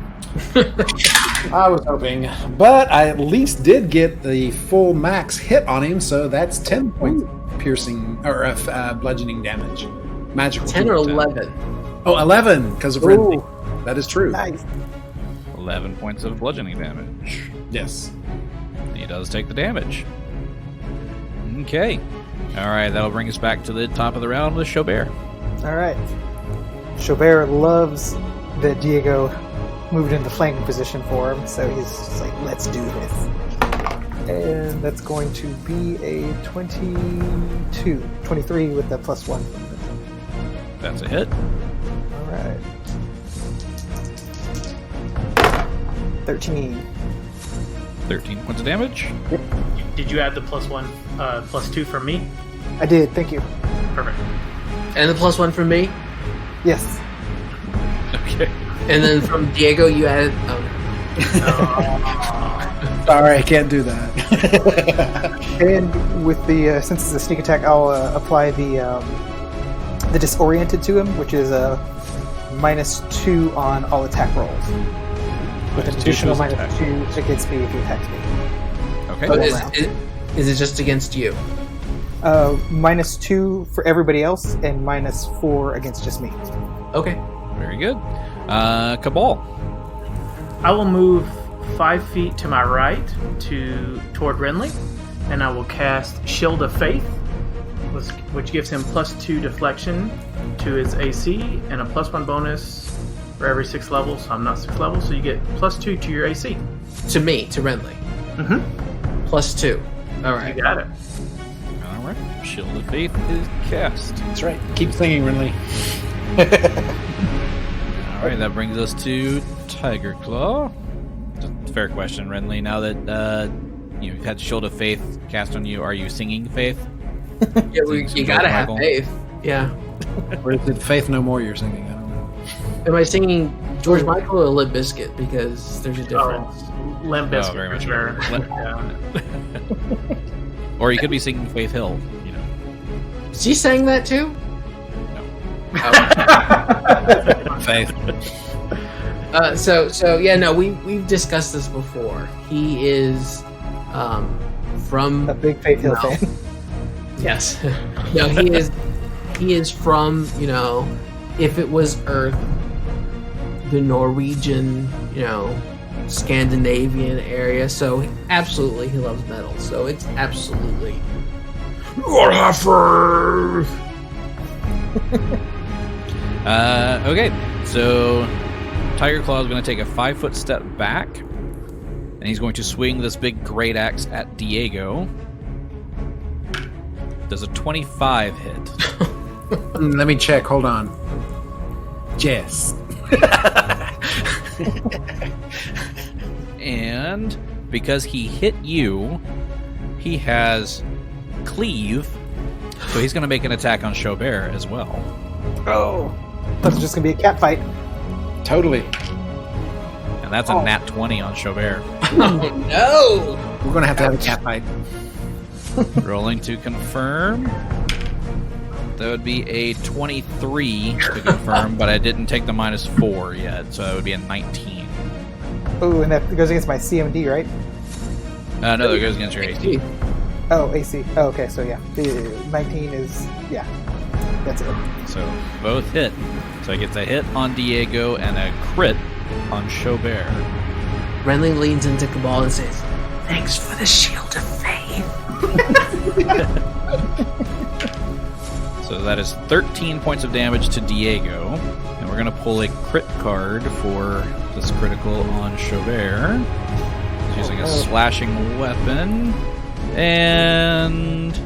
I was hoping, but I at least did get the full max hit on him, so that's 10 points piercing or bludgeoning damage. Magical. 10 or 11. Oh, 11 because of Renly. That is true. Nice. 11 points of bludgeoning damage. Yes. He does take the damage. Okay. Alright, that'll bring us back to the top of the round with Xo'bere. All right. Xo'bere loves that Diego moved into flanking position for him, so he's just like, let's do this. And that's going to be a 23 with the +1. That's a hit. All right. 13. 13 points of damage. Did you add the +1, +2 from me? I did, thank you. Perfect. And the +1 from me. Yes. Okay. And then from Diego, you added. Sorry, I can't do that. And with the since it's a sneak attack, I'll apply the disoriented to him, which is a -2 on all attack rolls, with an additional -2 against me if he attacks me. Okay. Oh, is it just against you? -2 for everybody else, and -4 against just me. Okay. Very good. Kabal. I will move 5 feet to my right toward Renly, and I will cast Shield of Faith, which gives him +2 deflection to his AC and a +1 bonus for every 6 levels. So I'm not 6 levels, so you get +2 to your AC. To me, to Renly. Mm-hmm. +2. All right. You got it. All right. Shield of Faith is cast. That's right. Keep singing, Renly. All right, that brings us to Tiger Claw. Fair question, Renly. Now that you've had Shield of Faith cast on you, are you singing Faith? Yeah, you gotta have faith. Yeah. Or is it Faith No More you're singing? I don't know. Am I singing George Michael or Limp Bizkit? Because there's a difference. Oh, Limp Bizkit, very for much. sure. Yeah. Or you could be singing Faith Hill, you know. She sang that too? Faith. So yeah, no, we've discussed this before. He is from A big Faith Hill fan. Yes. No, he is from, if it was Earth, the Norwegian, Scandinavian area. So absolutely he loves metal. So it's absolutely Okay, so Tiger Claw is going to take a 5-foot step back, and he's going to swing this big great axe at Diego. Does a 25 hit? Let me check. Hold on. Yes. And because he hit you, he has cleave, so he's going to make an attack on Xo'bere as well. Oh. That's just going to be a cat fight. Totally. And that's a nat 20 on Xo'bere. no. We're going to have a cat fight. Rolling to confirm. That would be a 23 to confirm, but I didn't take the -4 yet, so it would be a 19. Oh, and that goes against my CMD, right? No, that goes against your AC. Oh, AC. Oh, okay, so yeah. The 19 is, yeah. That's it. So both hit. So he gets a hit on Diego and a crit on Xo'bere. Renly leans into Kabal and says, "Thanks for the shield of faith." So that is 13 points of damage to Diego. And we're going to pull a crit card for this critical on Xo'bere. He's using a slashing weapon. And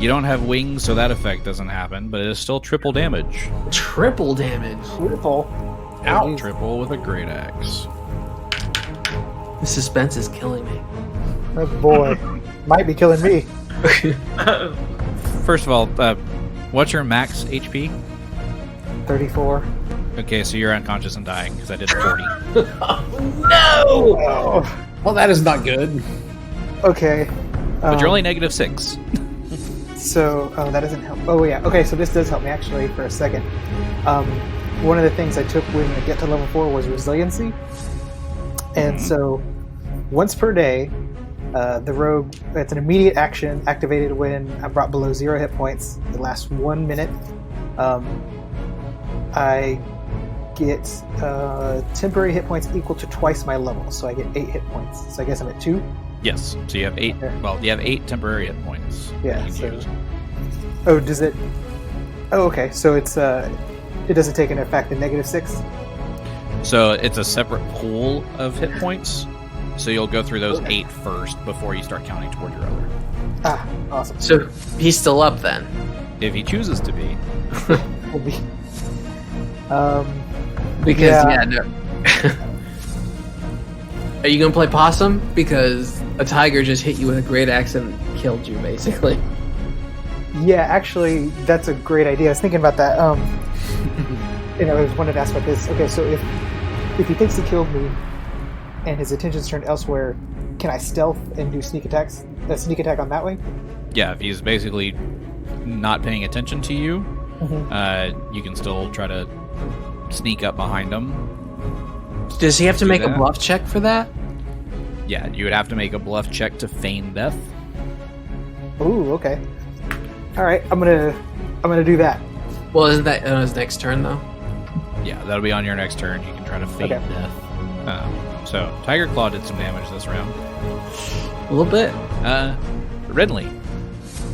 you don't have wings, so that effect doesn't happen, but it is still triple damage. Triple damage. Beautiful. Out. Triple with a great axe. The suspense is killing me. Oh boy. Might be killing me. First of all, what's your max HP? 34. Okay, so you're unconscious and dying, because I did 40. No! Oh. Well, that is not good. Okay. But you're only -6. So, that doesn't help. Oh, yeah. Okay, so this does help me, actually, for a second. One of the things I took when I get to level 4 was resiliency. And so, once per day, the rogue, it's an immediate action activated when I'm brought below 0 hit points. It lasts 1 minute. I get temporary hit points equal to twice my level. So I get 8 hit points. So I guess I'm at 2. Yes, so you have 8. Okay. Well, you have 8 temporary hit points. Yeah. that you can use. Oh, does it? Oh, okay. So it's it doesn't take into effect the -6. So it's a separate pool of hit points. So you'll go through those 8 first before you start counting toward your other. Ah, awesome. So he's still up then. If he chooses to be. Will be. Because, Yeah. no. Are you going to play possum? Because a tiger just hit you with a great axe and killed you, basically. Yeah, actually, that's a great idea. I was thinking about that. And I was wanted to ask about this. Okay, so if he thinks he killed me, and his attention's turned elsewhere, can I stealth and do sneak attacks? A sneak attack on that way? Yeah, if he's basically not paying attention to you, you can still try to sneak up behind him. Does he have to Do make a that. bluff check for that? Yeah, you would have to make a bluff check to feign death. Ooh, okay. All right, I'm gonna do that. Well, isn't that on his next turn, though? Yeah, that'll be on your next turn. You can try to feign Okay. death. So, Tiger Claw did some damage this round. A little bit. Renly.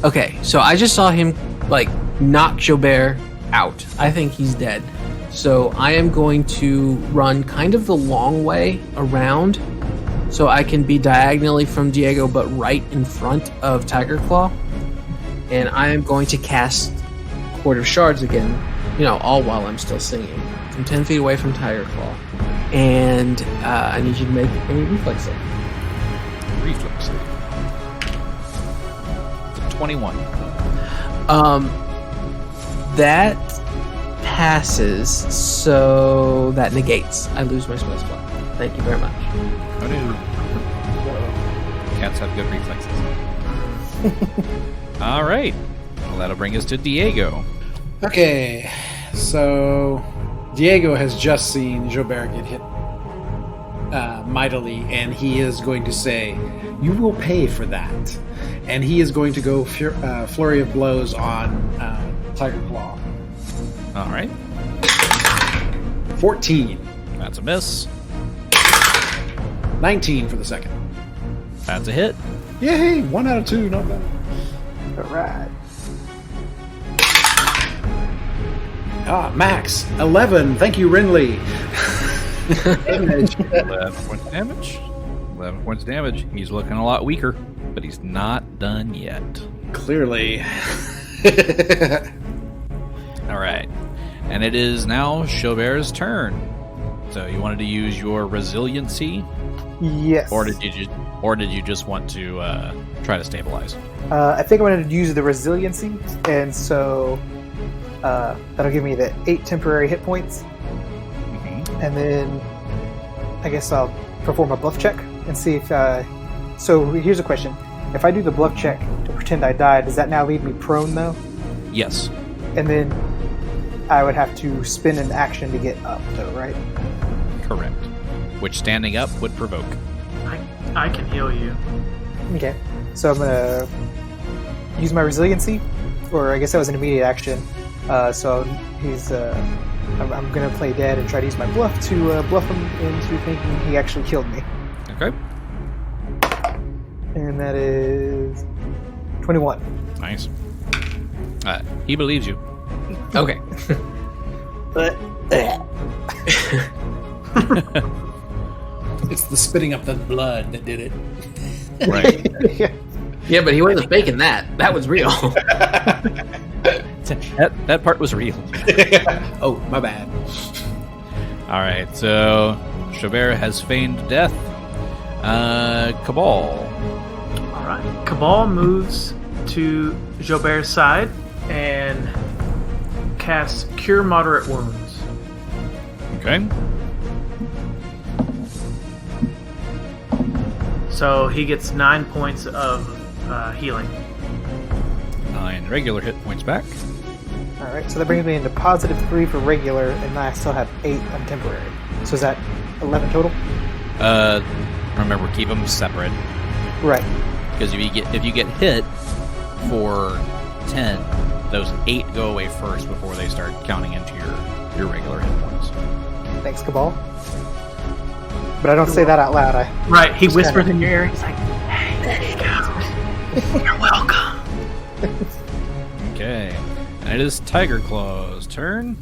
Okay, so I just saw him, knock Xo'bere out. I think he's dead. So I am going to run kind of the long way around so I can be diagonally from Diego, but right in front of Tiger Claw. And I am going to cast Court of Shards again, all while I'm still singing. I'm 10 feet away from Tiger Claw. And I need you to make a reflex save. Reflex save. 21. That passes, so that negates. I lose my spell slot. Thank you very much. Oh no. Cats have good reflexes. All right. Well, that'll bring us to Diego. Okay, so Diego has just seen Xo'bere get hit mightily, and he is going to say, "You will pay for that." And he is going to go flurry of blows on Tiger Claw. All right. 14. That's a miss. 19 for the second. That's a hit. Yay! 1 out of 2, not bad. All right. Max, 11. Thank you, Renly. 11 points of damage. 11 points of damage. He's looking a lot weaker, but he's not done yet. Clearly. All right. And it is now Xo'bere's turn. So you wanted to use your resiliency? Yes. Or did you just want to try to stabilize? I think I'm going to use the resiliency, and so that'll give me the 8 temporary hit points. Mm-hmm. And then I guess I'll perform a bluff check and see if... So here's a question. If I do the bluff check to pretend I died, does that now leave me prone, though? Yes. And then I would have to spend an action to get up, though, right? Correct. Which standing up would provoke. I can heal you. Okay. So I'm going to use my resiliency, or I guess that was an immediate action. So he's... I'm going to play dead and try to use my bluff to bluff him into thinking he actually killed me. Okay. And that is 21. Nice. He believes you. Okay. It's the spitting up the blood that did it. Right. Yeah, but he wasn't faking that. That was real. that part was real. Oh, my bad. All right, so Xo'bere has feigned death. Kabal. All right. Kabal moves to Xo'bere's side and casts Cure Moderate Wounds. Okay. So he gets 9 points of healing. 9 regular hit points back. Alright, so that brings me into positive 3 for regular, and I still have 8 on temporary. So is that 11 total? Remember, keep them separate. Right. Because if you get hit for 10, those 8 go away first before they start counting into your regular hit points. Thanks, Kabal. But I don't say that out loud. Right, he whispers in your ear. He's like, "Hey, there you go. You're welcome." Okay, and it is Tiger Claw's turn.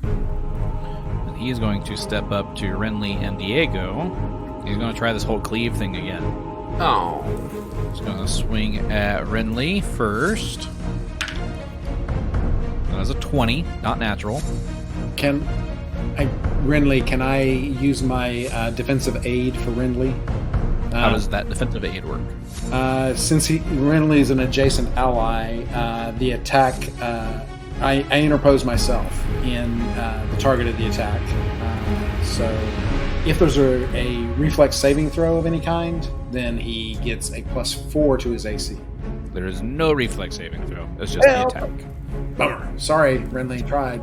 And he's going to step up to Renly and Diego. He's going to try this whole cleave thing again. Oh. He's going to swing at Renly first. That was a 20, not natural. Renly, can I use my defensive aid for Renly? How does that defensive aid work? Since Renly is an adjacent ally, the attack, I interpose myself in the target of the attack. So if there's a reflex saving throw of any kind, then he gets a +4 to his AC. There is no reflex saving throw. It's just the attack. Bummer. Sorry, Renly tried.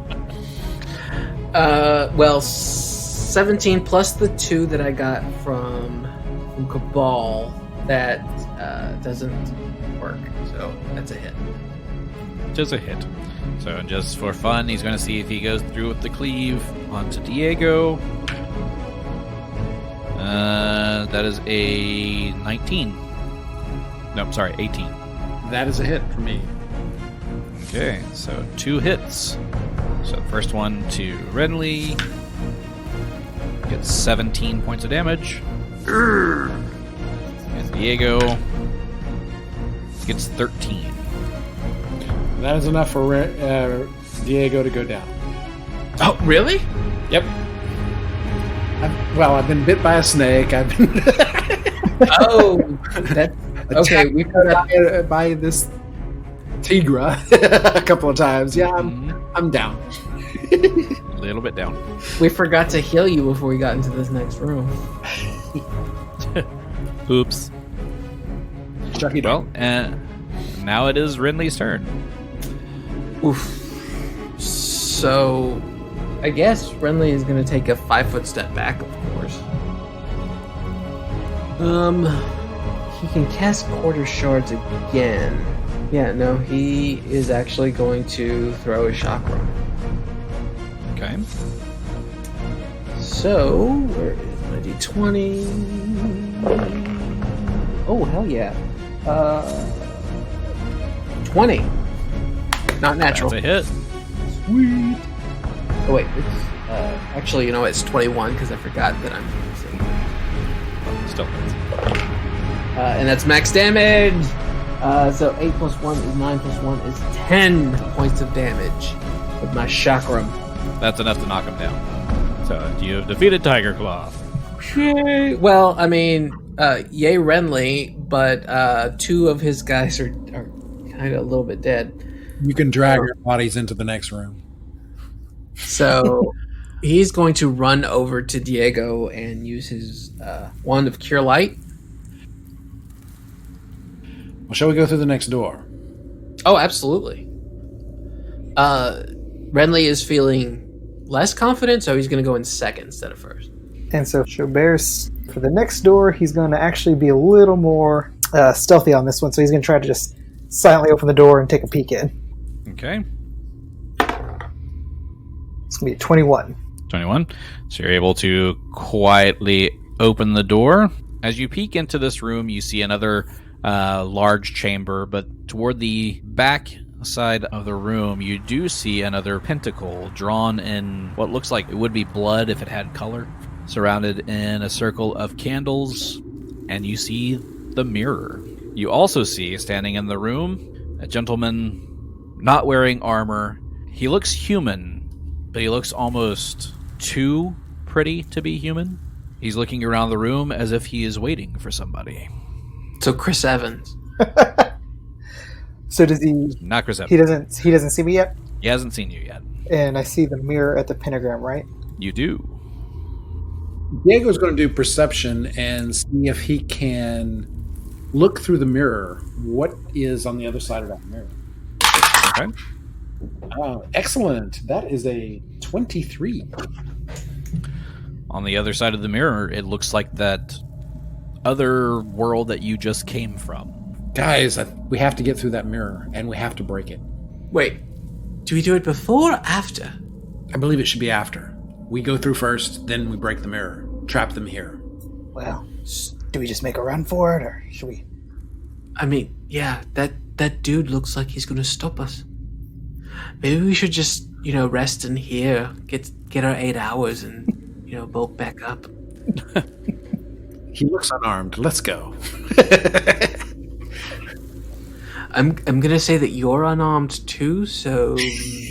Well, 17 plus the 2 that I got from Kabal, that doesn't work. So that's a hit. Just a hit. So just for fun, he's going to see if he goes through with the cleave onto Diego. That is a 19. Nope, sorry, 18. That is a hit for me. Okay, so 2 hits. So the first one to Renly. Gets 17 points of damage. Diego gets 13. That is enough for Diego to go down. Oh, really? Yep. I've been bit by a snake. I've been Oh, that okay. We forgot. by this tigra a couple of times. Yeah, I'm down. A little bit down. We forgot to heal you before we got into this next room. Oops. Chucky Well, now it is Renly's turn. Oof. So, I guess Renly is going to take a 5-foot step back, of course. He can cast quarter shards again. Yeah, no, he is actually going to throw a chakra. Okay. So, where is my d20? Oh, hell yeah. 20. Not natural. That's a hit. Sweet. Oh, wait. It's, actually, it's 21 because I forgot that I'm... Still hits. and that's max damage. So 8 plus 1 is 9 plus 1 is 10 points of damage with my chakram. That's enough to knock him down. So you have defeated Tiger Claw. Yay. Well, I mean, yay Renly, but 2 of his guys are kind of a little bit dead. You can drag your bodies into the next room. So he's going to run over to Diego and use his Wand of Cure Light. Well, shall we go through the next door? Oh, absolutely. Renly is feeling less confident, so he's going to go in second instead of first. And so Xo'bere's, for the next door, he's going to actually be a little more stealthy on this one, so he's going to try to just silently open the door and take a peek in. Okay. It's going to be 21. 21. So you're able to quietly open the door. As you peek into this room, you see another large chamber, but toward the back side of the room, you do see another pentacle drawn in what looks like it would be blood if it had color, surrounded in a circle of candles, and you see the mirror. You also see, standing in the room, a gentleman not wearing armor. He looks human, but he looks almost too pretty to be human. He's looking around the room as if he is waiting for somebody. So Chris Evans. So does he? Not Chris Evans. He doesn't see me yet. He hasn't seen you yet. And I see the mirror at the pentagram, right? You do. Diego's going to do perception and see if he can look through the mirror. What is on the other side of that mirror? Okay. Excellent. That is a 23. On the other side of the mirror, it looks like that other world that you just came from. Guys, we have to get through that mirror, and we have to break it. Wait, do we do it before or after? I believe it should be after. We go through first, then we break the mirror. Trap them here. Well, do we just make a run for it, or should we? I mean, yeah, that dude looks like he's going to stop us. Maybe we should just, rest in here, get our 8 hours, and bulk back up. He looks unarmed. Let's go. I'm gonna say that you're unarmed too, so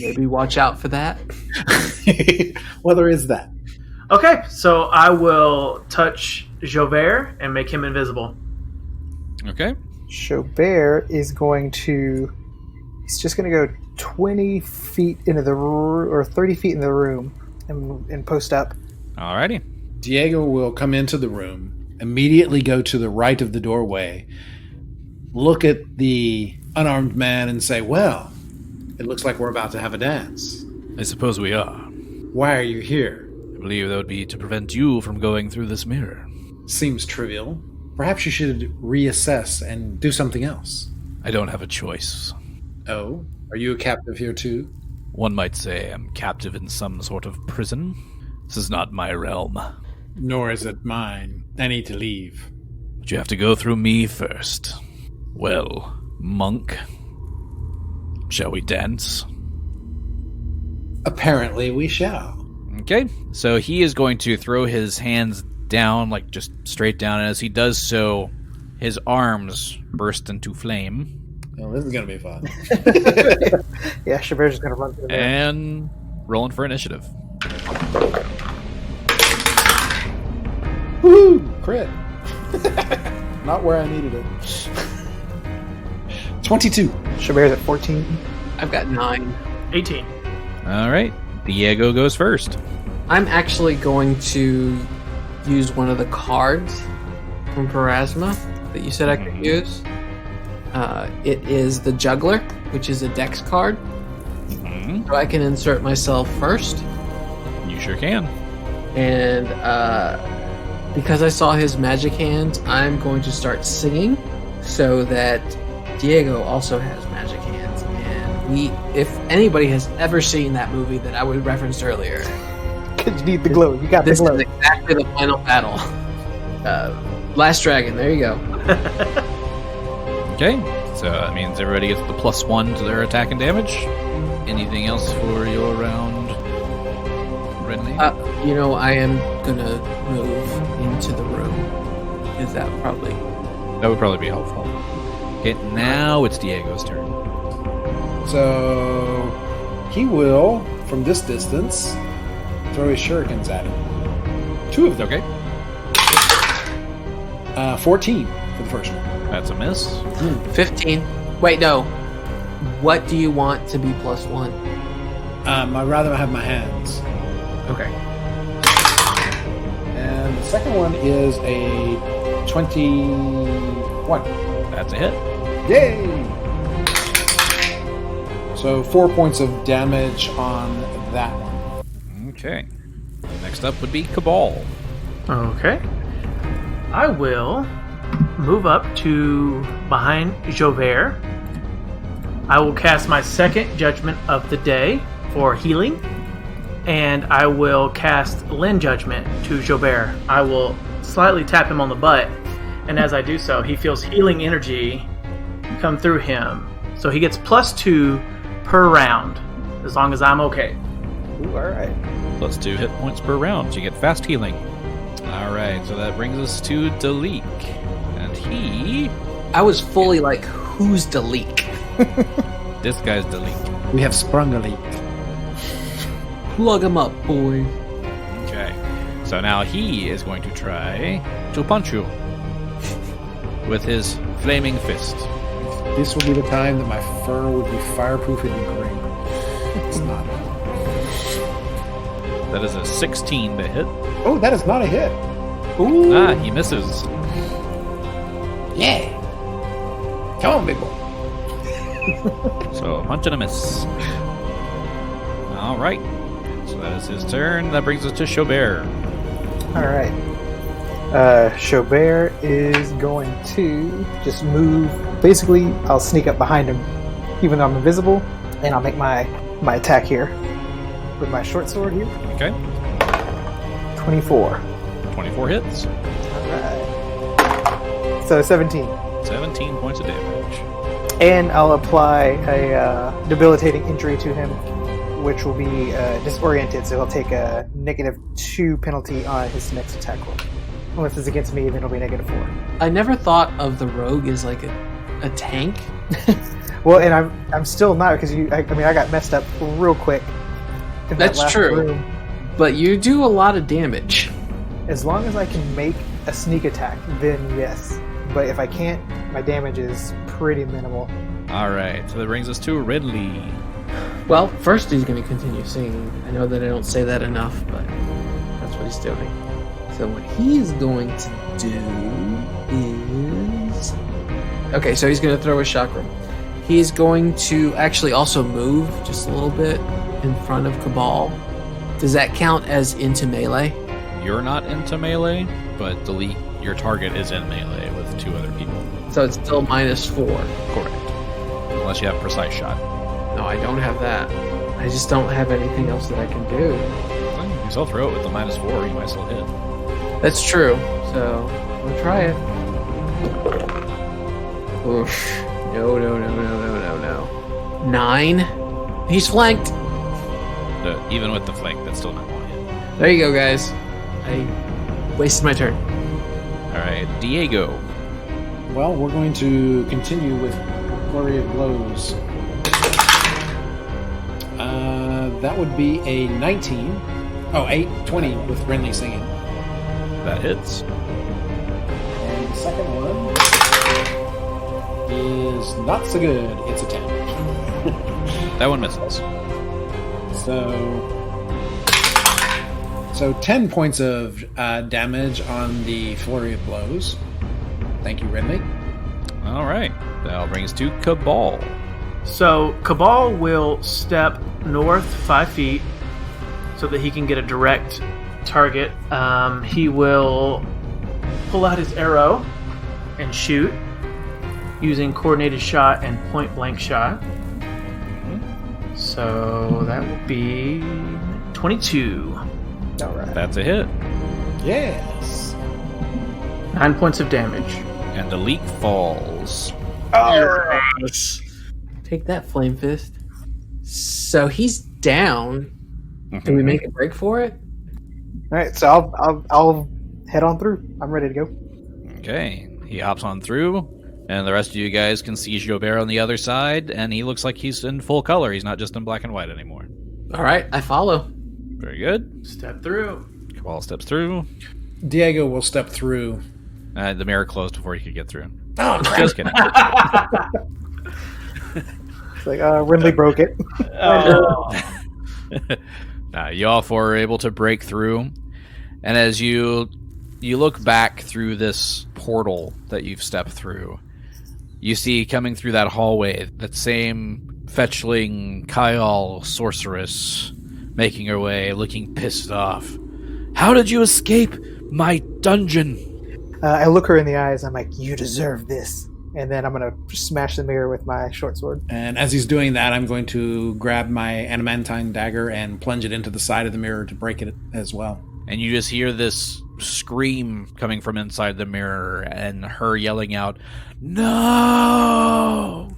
maybe watch out for that. Well, there is that. Okay, so I will touch Xo'bere and make him invisible. Okay. Xo'bere is going to... He's just going to go 20 feet into the room, or 30 feet in the room, and post up. Alrighty. Diego will come into the room, immediately go to the right of the doorway, look at the unarmed man and say, well, it looks like we're about to have a dance. I suppose we are. Why are you here? I believe that would be to prevent you from going through this mirror. Seems trivial. Perhaps you should reassess and do something else. I don't have a choice. Oh? Are you a captive here too? One might say I'm captive in some sort of prison. This is not my realm. Nor is it mine. I need to leave. But you have to go through me first. Well, monk, shall we dance? Apparently we shall. Okay, so he is going to throw his hands down, like just straight down, and as he does so, His arms burst into flame. Oh, this is going to be fun. Yeah, S'Obere's just going to run through there. And rolling for initiative. Woohoo! Crit. Not where I needed it. 22. S'Obere's at 14. I've got 9. 18. All right. Diego goes first. I'm actually going to use one of the cards from Parasma that you said I could use. It is the Juggler, which is a dex card. Mhm. So I can insert myself first. You sure can. And because I saw his magic hands, I'm going to start singing so that Diego also has magic hands. And if anybody has ever seen that movie that I would referenced earlier, Because you need the glow. You got the this glow. is exactly the final battle. Last Dragon, there you go. Okay. So that means everybody gets the +1 to their attack and damage. Anything else for your round, Renly? I am gonna move into the room. Is that probably? That would probably be helpful. Okay, now it's Diego's turn. So he will, from this distance, throw his shurikens at him. 2 of them. Okay, 14 for the first one. that's a miss. 15. Wait, no. What do you want to be +1? I'd rather have my hands. Okay. And the second one is a 21. That's a hit. Yay! So 4 points of damage on that one. Okay. Next up would be Kabal. Okay. I will move up to behind Xo'bere. I will cast my second Judgment of the Day for healing. And I will cast Lin Judgment to Xo'bere. I will slightly tap him on the butt. And as I do so, he feels healing energy come through him. So he gets +2 per round, as long as I'm okay. Ooh, all right. +2 hit points per round. So you get fast healing. All right, so that brings us to Dalik. And he... I was fully like, who's Dalik? This guy's Dalik. We have sprung a leak. Plug him up, boy. Okay. So now he is going to try to punch you with his flaming fist. This will be the time that my fur would be fireproof and green. It's not. That is a 16 to hit. Oh, that is not a hit. Ooh. Ah, he misses. Yeah. Come on, big boy. So a punch and a miss. All right. So that is his turn. That brings us to Xo'bere. All right. S'Obeре is going to just move. Basically, I'll sneak up behind him, even though I'm invisible, and I'll make my attack here with my short sword here. Okay. 24. 24 hits. All right. So 17. 17 points of damage. And I'll apply a debilitating injury to him, which will be disoriented, so he'll take a -2 penalty on his next attack roll. Unless it's against me, then it'll be -4. I never thought of the rogue as like a tank. Well, and I'm still not, because I got messed up real quick. in that That's last true. room. But you do a lot of damage. As long as I can make a sneak attack, then yes. But if I can't, my damage is pretty minimal. All right. So that brings us to Renly. Well, first he's going to continue singing. I know that I don't say that enough, but that's what he's doing. So what he's going to do is... Okay, so he's going to throw his chakra. He's going to actually also move just a little bit in front of Kabal. Does that count as into melee? You're not into melee, but your target is in melee with 2 other people. So it's still -4. Correct. Unless you have precise shot. No, I don't have that. I just don't have anything else that I can do. Well, you can still throw it with the -4. You might still hit. That's true. So, we'll try it. Oof. No. 9. He's flanked. Even with the flank, that's still not one hit. There you go, guys. I wasted my turn. All right, Diego. Well, we're going to continue with Flurry of Blows. That would be a 19. Oh, 20 with Renly singing. That hits. And the second one is not so good. It's a 10. That one misses. So 10 points of damage on the Flurry of Blows. Thank you, Renly. All right. That'll bring us to Kabal. So Kabal will step north 5 feet so that he can get a direct target. He will pull out his arrow and shoot using coordinated shot and point blank shot. So that will be 22. All right. That's a hit. Yes. 9 points of damage. And the leak falls. Yes. Take that, Flame Fist. So he's down. Can we make a break for it? All right, so I'll head on through. I'm ready to go. Okay. He hops on through, and the rest of you guys can see Xo'bere on the other side, and he looks like he's in full color. He's not just in black and white anymore. All right, I follow. Very good. Step through. Kabal steps through. Diego will step through. The mirror closed before he could get through. Oh, crap. Just kidding. It's like Renly broke it. You all four are able to break through, and as you look back through this portal that you've stepped through, you see coming through that hallway that same fetchling Kyle sorceress making her way, looking pissed off. How did you escape my dungeon? I look her in the eyes. I'm like, you deserve this. And then I'm going to smash the mirror with my short sword. And as he's doing that, I'm going to grab my adamantine dagger and plunge it into the side of the mirror to break it as well. And you just hear this scream coming from inside the mirror and her yelling out, "No!"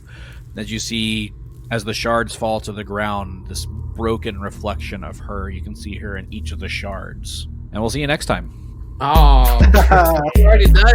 As you see, as the shards fall to the ground, this broken reflection of her, you can see her in each of the shards. And we'll see you next time. Oh, we're already done.